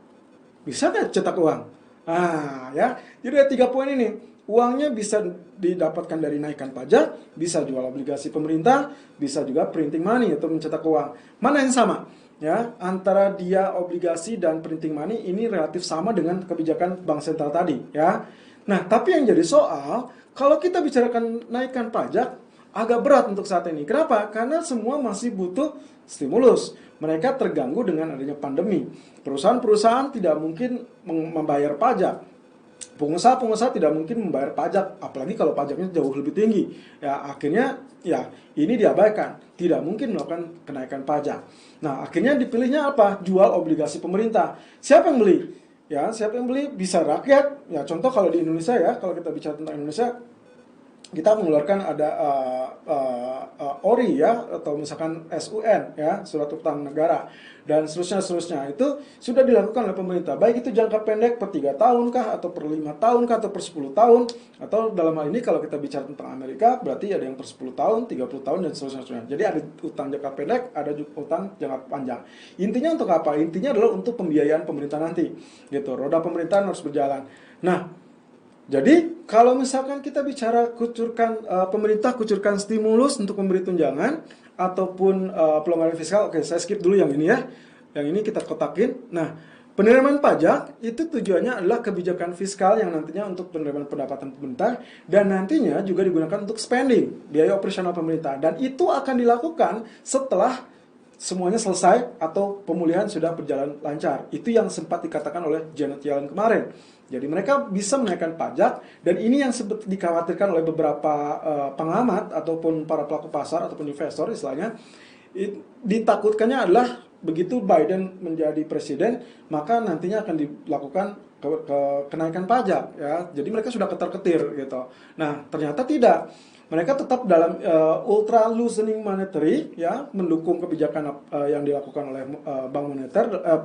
bisa nggak cetak uang? Nah, ya, jadi ada 3 poin ini. Uangnya bisa didapatkan dari naikkan pajak, bisa jual obligasi pemerintah, bisa juga printing money atau mencetak uang. Mana yang sama? Ya, antara dia obligasi dan printing money ini relatif sama dengan kebijakan bank sentral tadi, ya. Nah, tapi yang jadi soal, kalau kita bicarakan naikkan pajak, agak berat untuk saat ini. Kenapa? Karena semua masih butuh stimulus. Mereka terganggu dengan adanya pandemi. Perusahaan-perusahaan tidak mungkin membayar pajak. Pengusaha-pengusaha tidak mungkin membayar pajak, apalagi kalau pajaknya jauh lebih tinggi. Ya, akhirnya ya ini diabaikan. Tidak mungkin melakukan kenaikan pajak. Nah, akhirnya dipilihnya apa? Jual obligasi pemerintah. Siapa yang beli? Ya, siapa yang beli? Bisa rakyat. Ya, contoh kalau di Indonesia ya, kalau kita bicara tentang Indonesia, kita mengeluarkan ada ORI ya, atau misalkan SUN ya, surat utang negara, dan seterusnya itu sudah dilakukan oleh pemerintah, baik itu jangka pendek per 3 tahun kah, atau per 5 tahun kah, atau per 10 tahun, atau dalam hal ini kalau kita bicara tentang Amerika berarti ada yang per 10 tahun, 30 tahun, dan seterusnya. Jadi ada utang jangka pendek, ada juga utang jangka panjang. Intinya untuk apa? Intinya adalah untuk pembiayaan pemerintah nanti gitu, roda pemerintahan harus berjalan. Nah, jadi kalau misalkan kita bicara pemerintah kucurkan stimulus untuk memberi tunjangan ataupun pelonggaran fiskal, oke saya skip dulu yang ini ya. Yang ini kita kotakin. Nah, penerimaan pajak itu tujuannya adalah kebijakan fiskal yang nantinya untuk penerimaan pendapatan pemerintah dan nantinya juga digunakan untuk spending, biaya operasional pemerintah. Dan itu akan dilakukan setelah semuanya selesai atau pemulihan sudah berjalan lancar. Itu yang sempat dikatakan oleh Janet Yellen kemarin. Jadi mereka bisa menaikkan pajak, dan ini yang sempat dikhawatirkan oleh beberapa pengamat ataupun para pelaku pasar ataupun investor istilahnya. Ditakutkannya adalah begitu Biden menjadi presiden, maka nantinya akan dilakukan kenaikan pajak ya. Jadi mereka sudah ketar-ketir gitu. Nah, ternyata tidak. Mereka tetap dalam ultra loosening monetary ya, mendukung kebijakan yang dilakukan oleh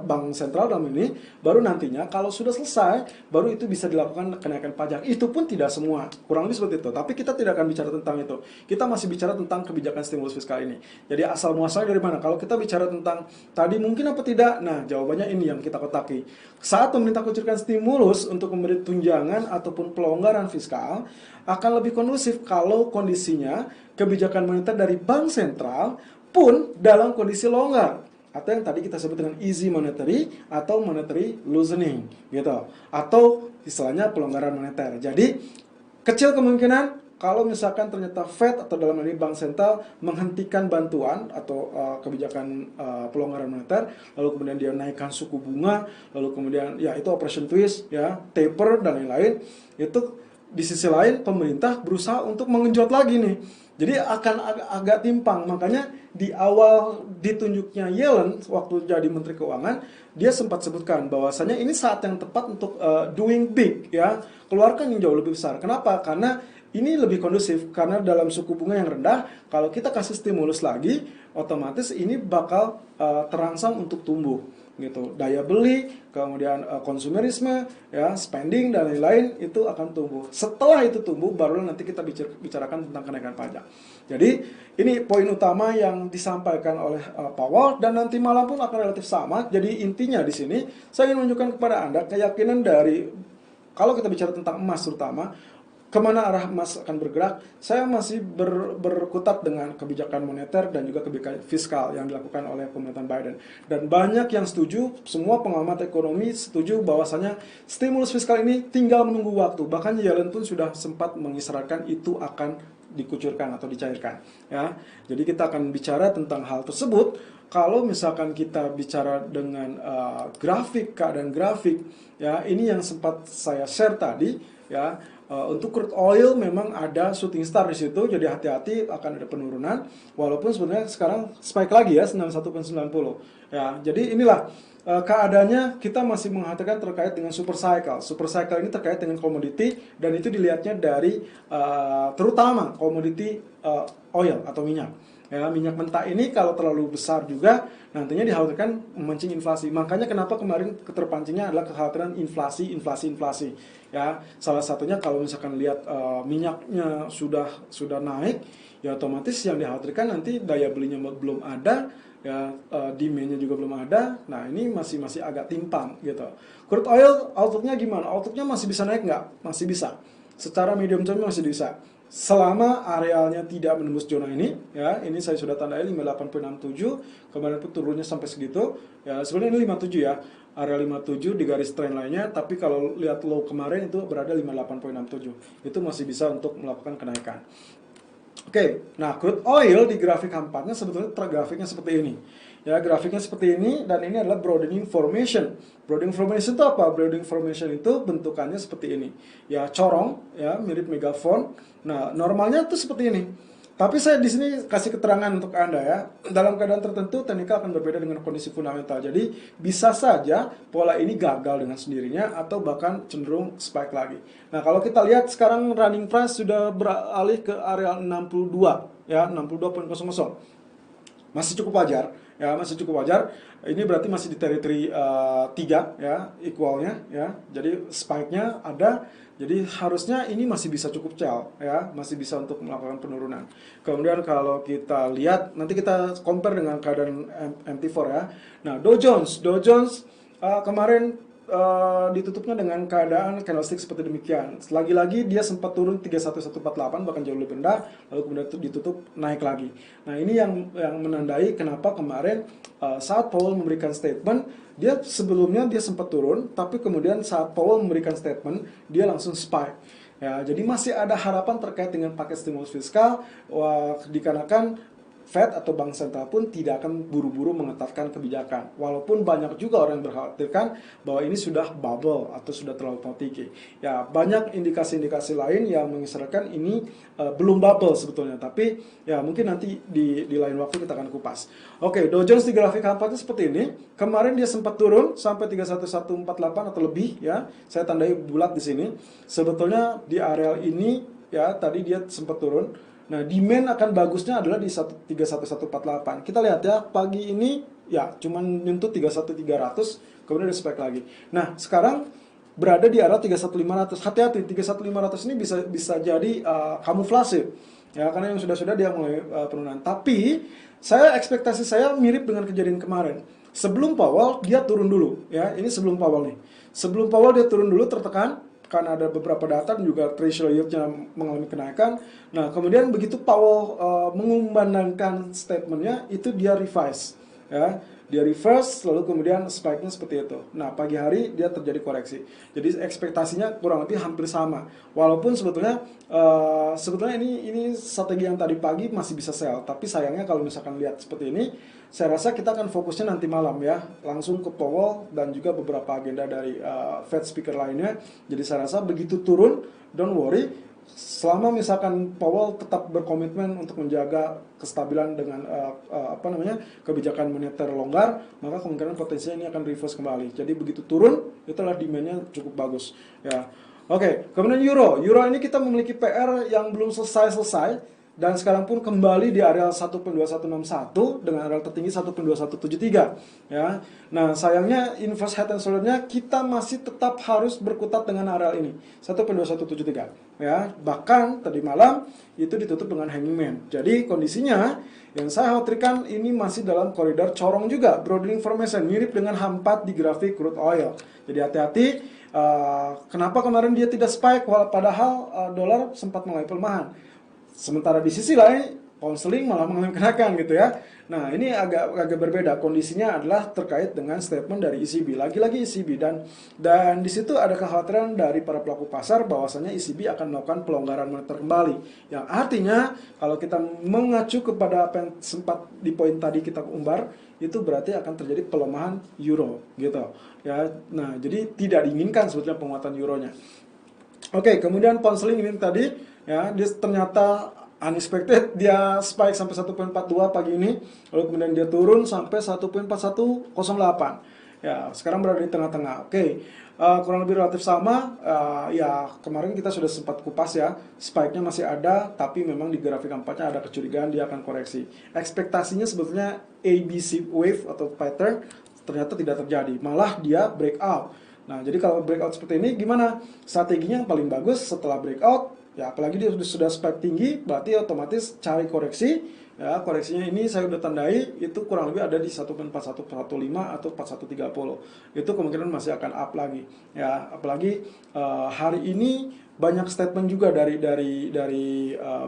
bank sentral dalam ini. Baru nantinya kalau sudah selesai, baru itu bisa dilakukan kenaikan pajak. Itu pun tidak semua, kurang lebih seperti itu. Tapi kita tidak akan bicara tentang itu. Kita masih bicara tentang kebijakan stimulus fiskal ini. Jadi asal muasalnya dari mana? Kalau kita bicara tentang tadi mungkin apa tidak? Nah, jawabannya ini yang kita kotaki. Saat pemerintah kucurkan stimulus untuk memberi tunjangan ataupun pelonggaran fiskal, akan lebih kondusif kalau kondisinya kebijakan moneter dari bank sentral pun dalam kondisi longgar, atau yang tadi kita sebut dengan easy monetary atau monetary loosening gitu, atau istilahnya pelonggaran moneter. Jadi kecil kemungkinan kalau misalkan ternyata Fed atau dalam ini bank sentral menghentikan bantuan atau kebijakan pelonggaran moneter, lalu kemudian dia naikkan suku bunga, lalu kemudian ya itu operation twist ya, taper dan lain-lain, itu di sisi lain pemerintah berusaha untuk mengenjot lagi nih. Jadi akan agak timpang. Makanya di awal ditunjuknya Yellen waktu jadi Menteri Keuangan, dia sempat sebutkan bahwasanya ini saat yang tepat untuk doing big ya, keluarkan yang jauh lebih besar. Kenapa? Karena ini lebih kondusif, karena dalam suku bunga yang rendah, kalau kita kasih stimulus lagi, otomatis ini bakal terangsang untuk tumbuh gitu. Daya beli, kemudian konsumerisme, ya, spending dan lain-lain itu akan tumbuh. Setelah itu tumbuh, baru nanti kita bicarakan tentang kenaikan pajak. Jadi ini poin utama yang disampaikan oleh Powell, dan nanti malam pun akan relatif sama. Jadi intinya di sini saya ingin menunjukkan kepada Anda keyakinan dari, kalau kita bicara tentang emas terutama, kemana arah emas akan bergerak, saya masih berkutat dengan kebijakan moneter dan juga kebijakan fiskal yang dilakukan oleh pemerintahan Biden. Dan banyak yang setuju, semua pengamat ekonomi setuju bahwasanya stimulus fiskal ini tinggal menunggu waktu. Bahkan Yellen pun sudah sempat mengisyaratkan itu akan dikucurkan atau dicairkan. Ya, jadi kita akan bicara tentang hal tersebut. Kalau misalkan kita bicara dengan grafik, keadaan grafik, ya ini yang sempat saya share tadi, ya. Untuk crude oil memang ada shooting star di situ, jadi hati-hati akan ada penurunan. Walaupun sebenarnya sekarang spike lagi ya 91,90. Ya, jadi inilah keadaannya. Kita masih mengatakan terkait dengan super cycle. Super cycle ini terkait dengan komoditi, dan itu dilihatnya dari terutama komoditi oil atau minyak. Ya, minyak mentah ini kalau terlalu besar juga nantinya dikhawatirkan memancing inflasi. Makanya kenapa kemarin keterpancingnya adalah kekhawatiran inflasi. Ya, salah satunya kalau misalkan lihat minyaknya sudah naik, ya otomatis yang dikhawatirkan nanti daya belinya belum ada, ya demand-nya juga belum ada. Nah, ini masih agak timpang gitu. Crude oil outlook-nya gimana? Outlook-nya masih bisa naik nggak? Masih bisa. Secara medium term masih bisa. Selama arealnya tidak menembus zona ini, ya, ini saya sudah tandai 58,67, kemarin pun turunnya sampai segitu, ya sebenarnya ini 57 ya, area 57 di garis trend lainnya, tapi kalau lihat low kemarin itu berada 58,67, itu masih bisa untuk melakukan kenaikan. Oke, nah crude oil di grafik hampatnya sebetulnya grafiknya seperti ini. Ya, grafiknya seperti ini, dan ini adalah broadening formation. Broadening formation itu apa? Broadening formation itu bentukannya seperti ini. Ya, corong, ya, mirip megaphone. Nah, normalnya itu seperti ini. Tapi saya di sini kasih keterangan untuk Anda ya. Dalam keadaan tertentu teknikal akan berbeda dengan kondisi fundamental. Jadi bisa saja pola ini gagal dengan sendirinya atau bahkan cenderung spike lagi. Nah, kalau kita lihat sekarang running price sudah beralih ke area 62 ya, 62.00. Masih cukup wajar ya, masih cukup wajar. Ini berarti masih di teritori 3 ya, equalnya ya. Jadi spike-nya ada. Jadi harusnya ini masih bisa cukup sell ya, masih bisa untuk melakukan penurunan. Kemudian kalau kita lihat nanti kita compare dengan keadaan MT4 ya. Nah, Dow Jones kemarin ditutupnya dengan keadaan candlestick seperti demikian. Lagi-lagi dia sempat turun 31148 bahkan jauh lebih rendah, lalu kemudian ditutup naik lagi. Nah, ini yang menandai kenapa kemarin saat Powell memberikan statement, dia sebelumnya dia sempat turun, tapi kemudian saat Powell memberikan statement, dia langsung spike. Ya, jadi masih ada harapan terkait dengan paket stimulus fiskal, dikarenakan Fed atau bank sentral pun tidak akan buru-buru mengetatkan kebijakan. Walaupun banyak juga orang yang berkhawatirkan bahwa ini sudah bubble atau sudah terlalu tinggi. Ya, banyak indikasi-indikasi lain yang mengisyaratkan ini belum bubble sebetulnya. Tapi ya mungkin nanti di lain waktu kita akan kupas. Oke, Dow Jones di grafik H4 seperti ini. Kemarin dia sempat turun sampai 31148 atau lebih ya. Saya tandai bulat di sini. Sebetulnya di area ini ya tadi dia sempat turun. Nah, demand akan bagusnya adalah di 31148. Kita lihat ya, pagi ini ya cuman nyentuh 31300, kemudian ada spike lagi. Nah, sekarang berada di area 31500. Hati-hati, 31500 ini bisa jadi kamuflase. Ya, karena yang sudah dia mulai penurunan. Tapi ekspektasi saya mirip dengan kejadian kemarin. Sebelum Powell dia turun dulu ya. Ini sebelum Powell nih. Sebelum Powell dia turun dulu tertekan karena ada beberapa data dan juga treasury yield-nya mengalami kenaikan. Nah, kemudian begitu Powell mengumandangkan statementnya, itu dia revise. Ya, dia reverse, lalu kemudian spike-nya seperti itu. Nah, pagi hari dia terjadi koreksi. Jadi ekspektasinya kurang lebih hampir sama. Walaupun sebetulnya ini strategi yang tadi pagi masih bisa sell. Tapi sayangnya kalau misalkan lihat seperti ini, saya rasa kita akan fokusnya nanti malam ya, langsung ke Powell dan juga beberapa agenda dari Fed speaker lainnya. Jadi saya rasa begitu turun, don't worry. Selama misalkan Powell tetap berkomitmen untuk menjaga kestabilan dengan kebijakan moneter longgar, maka kemungkinan potensinya ini akan reverse kembali. Jadi begitu turun, itulah demand-nya cukup bagus. Ya, oke. Kemudian Euro ini kita memiliki PR yang belum selesai. Dan sekarang pun kembali di area 1.2161 dengan area tertinggi 1.2173 ya. Nah, sayangnya inverse head and shoulder-nya kita masih tetap harus berkutat dengan area ini 1.2173 ya. Bahkan tadi malam itu ditutup dengan hanging man. Jadi kondisinya yang saya khawatirkan ini masih dalam koridor corong juga, broadening formation mirip dengan H4 di grafik crude oil. Jadi hati-hati. Kenapa kemarin dia tidak spike padahal dolar sempat mengalami pelemahan. Sementara di sisi lain, pound sterling malah mengalami kenaikan gitu ya. Nah, ini agak berbeda. Kondisinya adalah terkait dengan statement dari ECB. Lagi-lagi ECB dan di situ ada kekhawatiran dari para pelaku pasar bahwasanya ECB akan melakukan pelonggaran moneter kembali. Yang artinya kalau kita mengacu kepada apa yang sempat di poin tadi kita umbar, itu berarti akan terjadi pelemahan euro gitu ya. Nah, jadi tidak diinginkan sebetulnya penguatan euronya. Oke, kemudian pound sterling ini tadi ya, dia ternyata unexpected, dia spike sampai 1.42 pagi ini, lalu kemudian dia turun sampai 1.4108. Ya, sekarang berada di tengah-tengah. Oke, kurang lebih relatif sama. Ya, kemarin kita sudah sempat kupas ya, spike-nya masih ada, tapi memang di grafik 4-nya ada kecurigaan dia akan koreksi. Ekspektasinya sebetulnya ABC wave atau pattern ternyata tidak terjadi, malah dia breakout. Nah, jadi kalau breakout seperti ini gimana? Strateginya yang paling bagus setelah breakout, ya apalagi dia sudah spike tinggi, berarti otomatis cari koreksi. Ya, koreksinya ini saya udah tandai, itu kurang lebih ada di 1.4115 atau 4130. Itu kemungkinan masih akan up lagi. Ya, apalagi hari ini banyak statement juga dari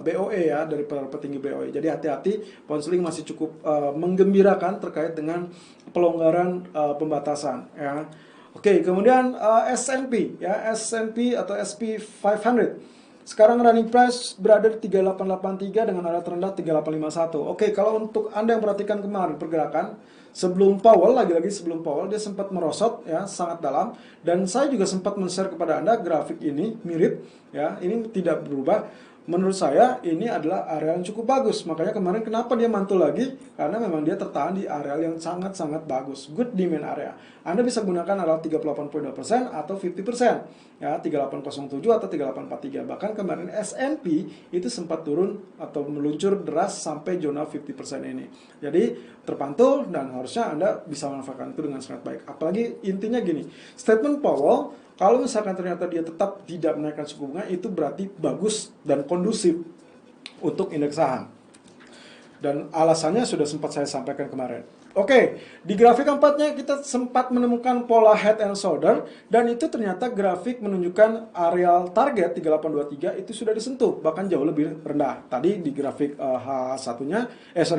BOE ya, dari petinggi BOE. Jadi hati-hati, pound sterling masih cukup menggembirakan terkait dengan pelonggaran pembatasan ya. Oke, kemudian S&P ya, S&P atau SP 500. Sekarang running price berada di 3883 dengan area terendah 3851. Oke, kalau untuk Anda yang perhatikan kemarin pergerakan sebelum Powell, lagi-lagi sebelum Powell dia sempat merosot ya, sangat dalam, dan saya juga sempat men-share kepada Anda grafik ini mirip ya, ini tidak berubah. menurut saya ini adalah area yang cukup bagus. Makanya kemarin kenapa dia mantul lagi? Karena memang dia tertahan di area yang sangat-sangat bagus. Good demand area. Anda bisa gunakan area 38.2% atau 50%. Ya, 3807 atau 3843. Bahkan kemarin S&P itu sempat turun atau meluncur deras sampai zona 50% ini. Jadi terpantul dan harusnya Anda bisa memanfaatkan itu dengan sangat baik. Apalagi intinya gini, statement Powell, kalau misalkan ternyata dia tetap tidak menaikkan suku bunga, itu berarti bagus dan kondusif untuk indeks saham. Dan alasannya sudah sempat saya sampaikan kemarin. Oke, di grafik keempatnya kita sempat menemukan pola head and shoulder, dan itu ternyata grafik menunjukkan areal target 3823 itu sudah disentuh, bahkan jauh lebih rendah. Tadi di grafik H1-nya,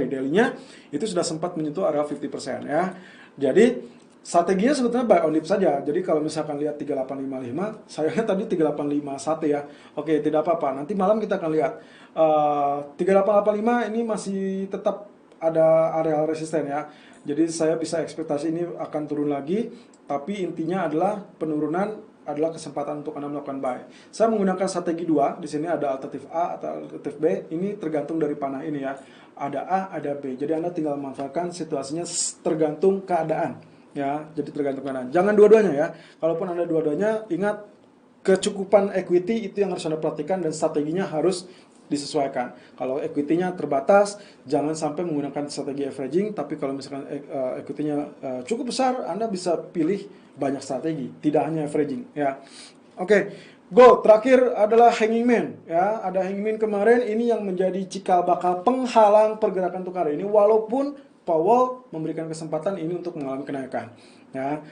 daily-nya itu sudah sempat menyentuh area 50% ya. Jadi strateginya sebetulnya buy on dip saja. Jadi kalau misalkan lihat 3855, sayangnya tadi 3851 ya. Oke, tidak apa-apa. Nanti malam kita akan lihat. 3885 ini masih tetap ada area resisten ya. Jadi saya bisa ekspektasi ini akan turun lagi. Tapi intinya adalah penurunan adalah kesempatan untuk Anda melakukan buy. Saya menggunakan strategi 2. Di sini ada alternatif A atau alternatif B. Ini tergantung dari panah ini ya. Ada A, ada B. Jadi Anda tinggal memanfaatkan situasinya tergantung keadaan. Ya, jadi tergantung kanan. Jangan dua-duanya ya. Kalaupun Anda dua-duanya, ingat kecukupan equity itu yang harus Anda perhatikan dan strateginya harus disesuaikan. Kalau equity-nya terbatas, jangan sampai menggunakan strategi averaging, tapi kalau misalkan equity-nya cukup besar, Anda bisa pilih banyak strategi, tidak hanya averaging ya. Oke. Go, terakhir adalah hanging man ya. Ada hanging man kemarin, ini yang menjadi cikal bakal penghalang pergerakan tukar ini, walaupun Powell memberikan kesempatan ini untuk mengalami kenaikan. Ya,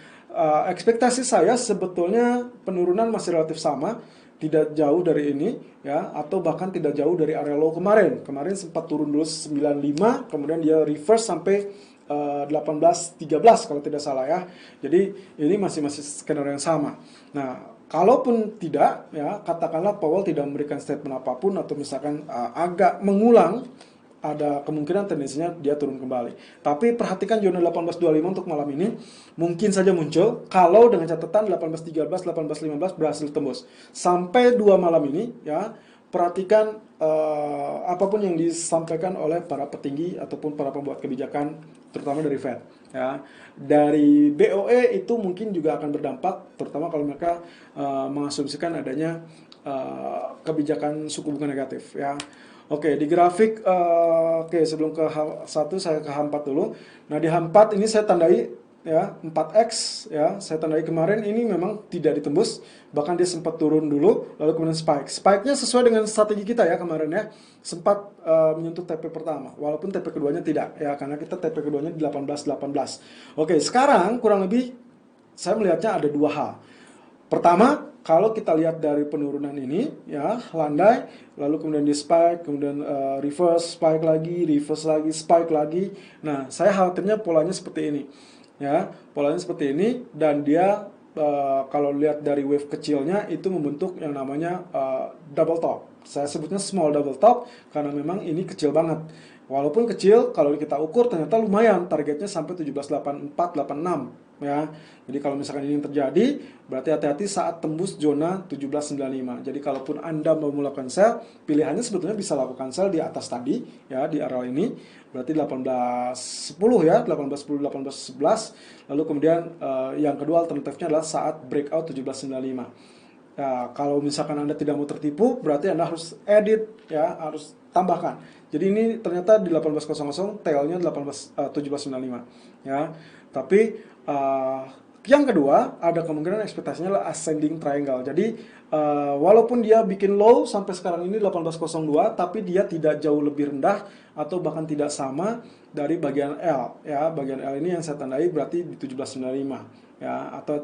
ekspektasi saya sebetulnya penurunan masih relatif sama, tidak jauh dari ini, ya, atau bahkan tidak jauh dari area low kemarin. Kemarin sempat turun dulu 95, kemudian dia reverse sampai 18.13 kalau tidak salah ya. Jadi ini masih skenario yang sama. Nah, kalaupun tidak, ya, katakanlah Powell tidak memberikan statement apapun atau misalkan agak mengulang, ada kemungkinan tendensinya dia turun kembali. Tapi perhatikan zona 1825 untuk malam ini mungkin saja muncul kalau dengan catatan 1813, 1815 berhasil tembus. Sampai 2 malam ini ya, perhatikan apapun yang disampaikan oleh para petinggi ataupun para pembuat kebijakan terutama dari Fed ya. Dari BOE itu mungkin juga akan berdampak, terutama kalau mereka mengasumsikan adanya kebijakan suku bunga negatif ya. Oke, di grafik, sebelum ke H1 saya ke H4 dulu. Nah, di H4 ini saya tandai ya, 4X ya, saya tandai kemarin ini memang tidak ditembus, bahkan dia sempat turun dulu, lalu kemudian spike. Spike-nya sesuai dengan strategi kita ya kemarin ya, sempat menyentuh TP pertama, walaupun TP keduanya tidak ya, karena kita TP keduanya di 18.18. Oke, sekarang kurang lebih saya melihatnya ada 2 hal. Pertama, kalau kita lihat dari penurunan ini ya, landai, lalu kemudian di spike, kemudian reverse, spike lagi, reverse lagi, spike lagi. Nah, saya khawatirnya polanya seperti ini ya, polanya seperti ini, dan dia kalau lihat dari wave kecilnya itu membentuk yang namanya double top. Saya sebutnya small double top karena memang ini kecil banget. Walaupun kecil, kalau kita ukur ternyata lumayan, targetnya sampai 17.8486 ya. Jadi kalau misalkan ini terjadi, berarti hati-hati saat tembus zona 17.95. Jadi kalaupun Anda mau melakukan sell, pilihannya sebetulnya bisa lakukan sell di atas tadi ya, di area ini. Berarti 18.10 ya, 18.10, 18.11. Lalu kemudian yang kedua alternatifnya adalah saat breakout 17.95. Nah, kalau misalkan Anda tidak mau tertipu, berarti Anda harus edit ya, harus tambahkan. Jadi ini ternyata di 18.00 tailnya 17.95 ya. Tapi yang kedua ada kemungkinan ekspektasinya adalah ascending triangle. Jadi walaupun dia bikin low sampai sekarang ini 18.02, tapi dia tidak jauh lebih rendah atau bahkan tidak sama dari bagian L ya. Bagian L ini yang saya tandai berarti di 17.95 ya, atau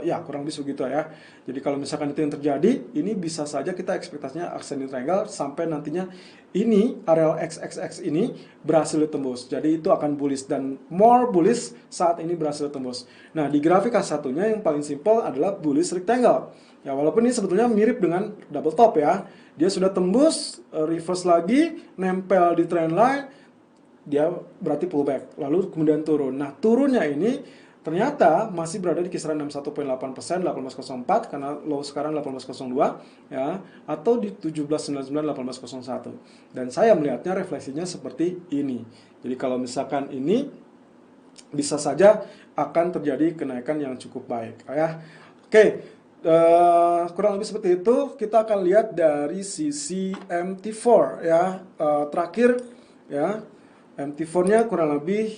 ya kurang lebih begitu ya. Jadi kalau misalkan itu yang terjadi, ini bisa saja kita ekspektasinya ascending triangle sampai nantinya ini area XXX ini berhasil ditembus. Jadi itu akan bullish dan more bullish saat ini berhasil ditembus. Nah, di grafik H1-nya yang paling simple adalah bullish rectangle. Ya, walaupun ini sebetulnya mirip dengan double top ya. Dia sudah tembus, reverse lagi, nempel di trend line, dia berarti pullback, lalu kemudian turun. Nah, turunnya ini ternyata masih berada di kisaran 61,8%, 1804 karena low sekarang 1802 ya, atau di 1799, 1801. Dan saya melihatnya refleksinya seperti ini. Jadi kalau misalkan ini bisa saja akan terjadi kenaikan yang cukup baik ya. Oke, kurang lebih seperti itu. Kita akan lihat dari sisi MT4 ya. Terakhir ya, MT4-nya kurang lebih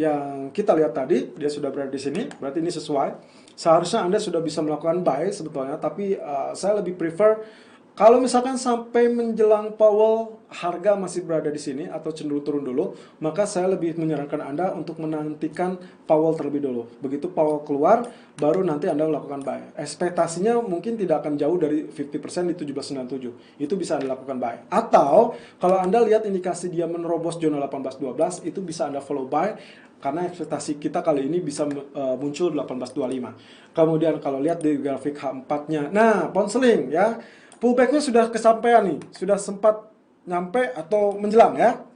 yang kita lihat tadi, dia sudah berada di sini, berarti ini sesuai. Seharusnya Anda sudah bisa melakukan buy sebetulnya, tapi saya lebih prefer kalau misalkan sampai menjelang Powell harga masih berada di sini atau cenderung turun dulu, maka saya lebih menyarankan Anda untuk menantikan Powell terlebih dulu. Begitu Powell keluar, baru nanti Anda melakukan buy. Ekspektasinya mungkin tidak akan jauh dari 50% di 1797. Itu bisa Anda lakukan buy. Atau kalau Anda lihat indikasi dia menerobos zona 1812, itu bisa Anda follow buy karena ekspektasi kita kali ini bisa muncul 1825. Kemudian kalau lihat di grafik H4-nya, nah pound sterling ya, pullback-nya sudah kesampaian nih, sudah sempat nyampe atau menjelang ya.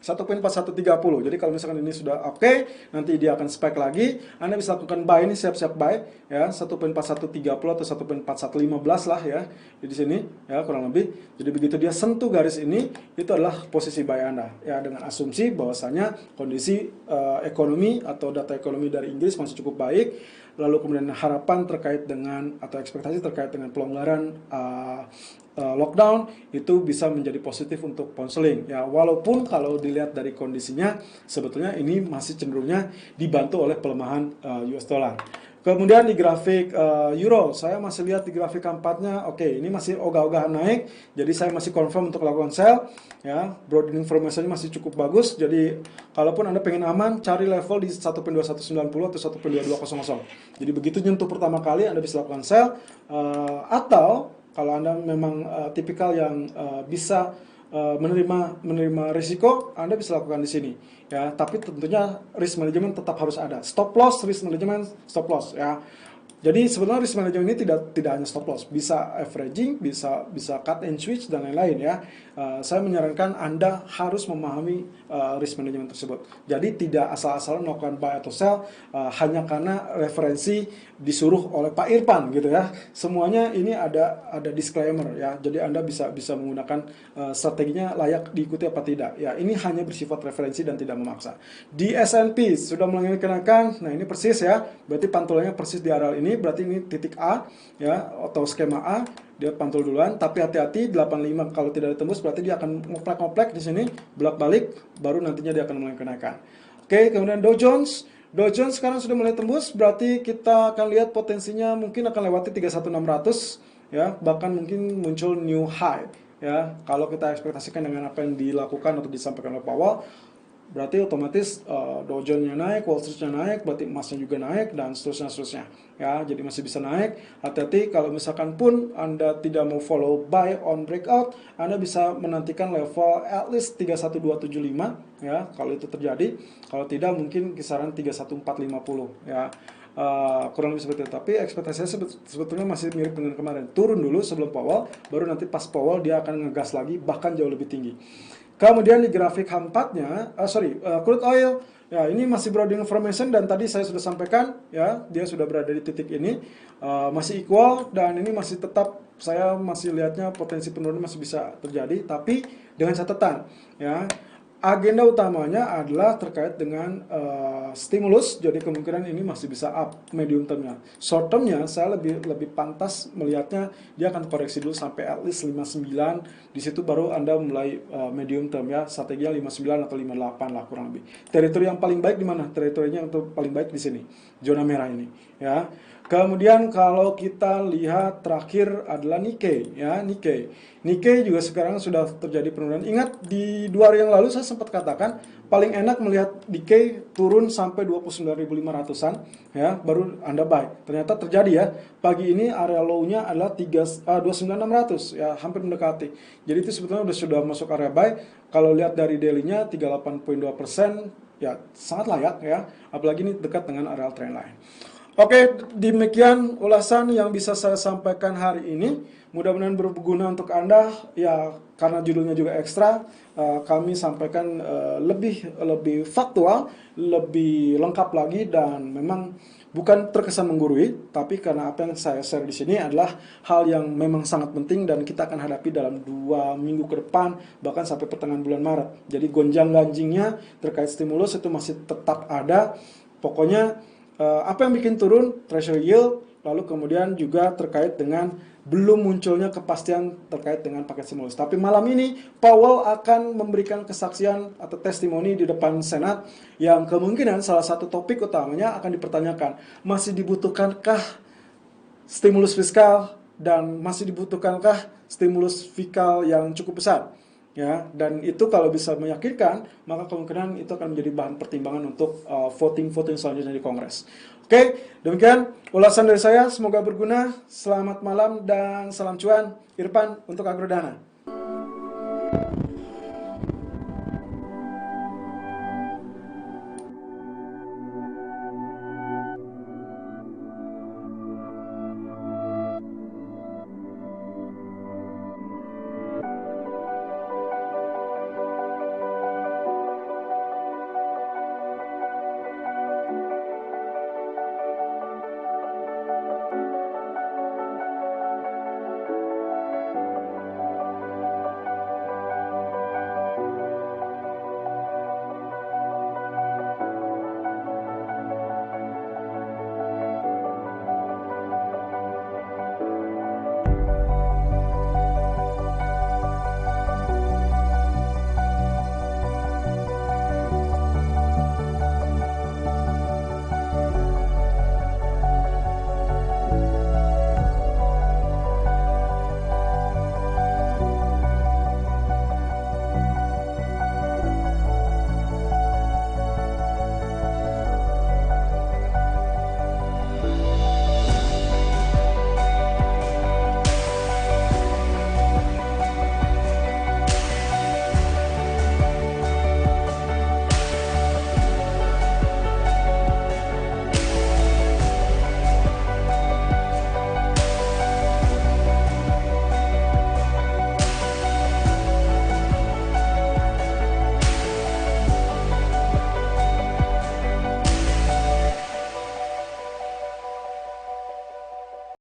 1.4130. Jadi kalau misalkan ini sudah oke, nanti dia akan spike lagi. Anda bisa lakukan buy ini, siap-siap buy ya, 1.4130 atau 1.4115 lah ya di sini ya, kurang lebih. Jadi begitu dia sentuh garis ini, itu adalah posisi buy Anda ya, dengan asumsi bahwasanya kondisi ekonomi atau data ekonomi dari Inggris masih cukup baik. Lalu kemudian harapan terkait dengan atau ekspektasi terkait dengan pelonggaran lockdown itu bisa menjadi positif untuk pound sterling ya, walaupun kalau dilihat dari kondisinya sebetulnya ini masih cenderungnya dibantu oleh pelemahan US dollar. Kemudian di grafik euro, saya masih lihat di grafik keempatnya, oke, ini masih ogah-ogahan naik, jadi saya masih confirm untuk lakukan sell ya. Broad information masih cukup bagus, jadi kalaupun Anda pengen aman, cari level di 1.2190 atau 1.2200. Jadi begitu nyentuh pertama kali Anda bisa lakukan sell, atau kalau Anda memang tipikal yang bisa menerima risiko, Anda bisa lakukan di sini ya. Tapi tentunya risk management tetap harus ada. Stop loss, risk management, stop loss ya. Jadi sebenarnya risk management ini tidak hanya stop loss, bisa averaging, bisa cut and switch dan lain-lain ya. Saya menyarankan Anda harus memahami risk management tersebut. Jadi tidak asal-asalan melakukan buy atau sell hanya karena referensi disuruh oleh Pak Irfan gitu ya. Semuanya ini ada disclaimer ya. Jadi Anda bisa menggunakan strateginya layak diikuti apa tidak. Ya, ini hanya bersifat referensi dan tidak memaksa. Di S&P sudah mengalami kenaikan. Nah, ini persis ya. Berarti pantulannya persis di area ini. Berarti ini titik A ya, atau skema A, dia pantul duluan, tapi hati-hati 85 kalau tidak ditembus berarti dia akan ngoplek-ngoplek di sini, bolak-balik, baru nantinya dia akan mulai kenaikan. Oke, kemudian Dow Jones sekarang sudah mulai tembus, berarti kita akan lihat potensinya mungkin akan lewati 31600 ya, bahkan mungkin muncul new high ya. Kalau kita ekspektasikan dengan apa yang dilakukan atau disampaikan oleh Powell, berarti otomatis Dow Jones-nya naik, Wall Street-nya naik, berarti emasnya juga naik, dan seterusnya ya. Jadi masih bisa naik. Hati-hati kalau misalkan pun Anda tidak mau follow buy on breakout, Anda bisa menantikan level at least 31275 ya, kalau itu terjadi. Kalau tidak mungkin kisaran 31450 ya. Kurang lebih seperti itu. Tapi ekspektasinya sebetulnya masih mirip dengan kemarin, turun dulu sebelum Powell, baru nanti pas Powell dia akan ngegas lagi, bahkan jauh lebih tinggi. Kemudian di grafik H4-nya, crude oil, ya ini masih broad information dan tadi saya sudah sampaikan, ya dia sudah berada di titik ini, masih equal dan ini masih tetap, saya masih lihatnya potensi penurunan masih bisa terjadi, tapi dengan catatan, ya agenda utamanya adalah terkait dengan stimulus, jadi kemungkinan ini masih bisa up medium termnya. Short termnya saya lebih pantas melihatnya dia akan koreksi dulu sampai at least 59, di situ baru Anda mulai medium term ya, strateginya 59 atau 58 lah kurang lebih. Teritori yang paling baik di mana? Teritorinya untuk paling baik di sini, zona merah ini ya. Kemudian kalau kita lihat terakhir adalah Nikkei ya, Nikkei juga sekarang sudah terjadi penurunan. Ingat di 2 hari yang lalu saya sempat katakan paling enak melihat Nikkei turun sampai 29.500-an ya, baru Anda buy. Ternyata terjadi ya. Pagi ini area low-nya adalah 29.600 ya, hampir mendekati. Jadi itu sebetulnya sudah masuk area buy. Kalau lihat dari daily-nya 38.2% ya, sangat layak ya. Apalagi ini dekat dengan area trendline. Oke, demikian ulasan yang bisa saya sampaikan hari ini. Mudah-mudahan berguna untuk Anda. Ya, karena judulnya juga ekstra, kami sampaikan lebih faktual, lebih lengkap lagi, dan memang bukan terkesan menggurui, tapi karena apa yang saya share di sini adalah hal yang memang sangat penting dan kita akan hadapi dalam 2 minggu ke depan, bahkan sampai pertengahan bulan Maret. Jadi gonjang-ganjingnya terkait stimulus itu masih tetap ada. Pokoknya apa yang bikin turun treasury yield, lalu kemudian juga terkait dengan belum munculnya kepastian terkait dengan paket stimulus. Tapi malam ini Powell akan memberikan kesaksian atau testimoni di depan Senat yang kemungkinan salah satu topik utamanya akan dipertanyakan, masih dibutuhkankah stimulus fiskal dan masih dibutuhkankah stimulus fiskal yang cukup besar? Ya, dan itu kalau bisa meyakinkan, maka kemungkinan itu akan menjadi bahan pertimbangan untuk voting-voting selanjutnya di Kongres. Oke, demikian ulasan dari saya, semoga berguna. Selamat malam dan salam cuan. Irfan untuk Agrodana.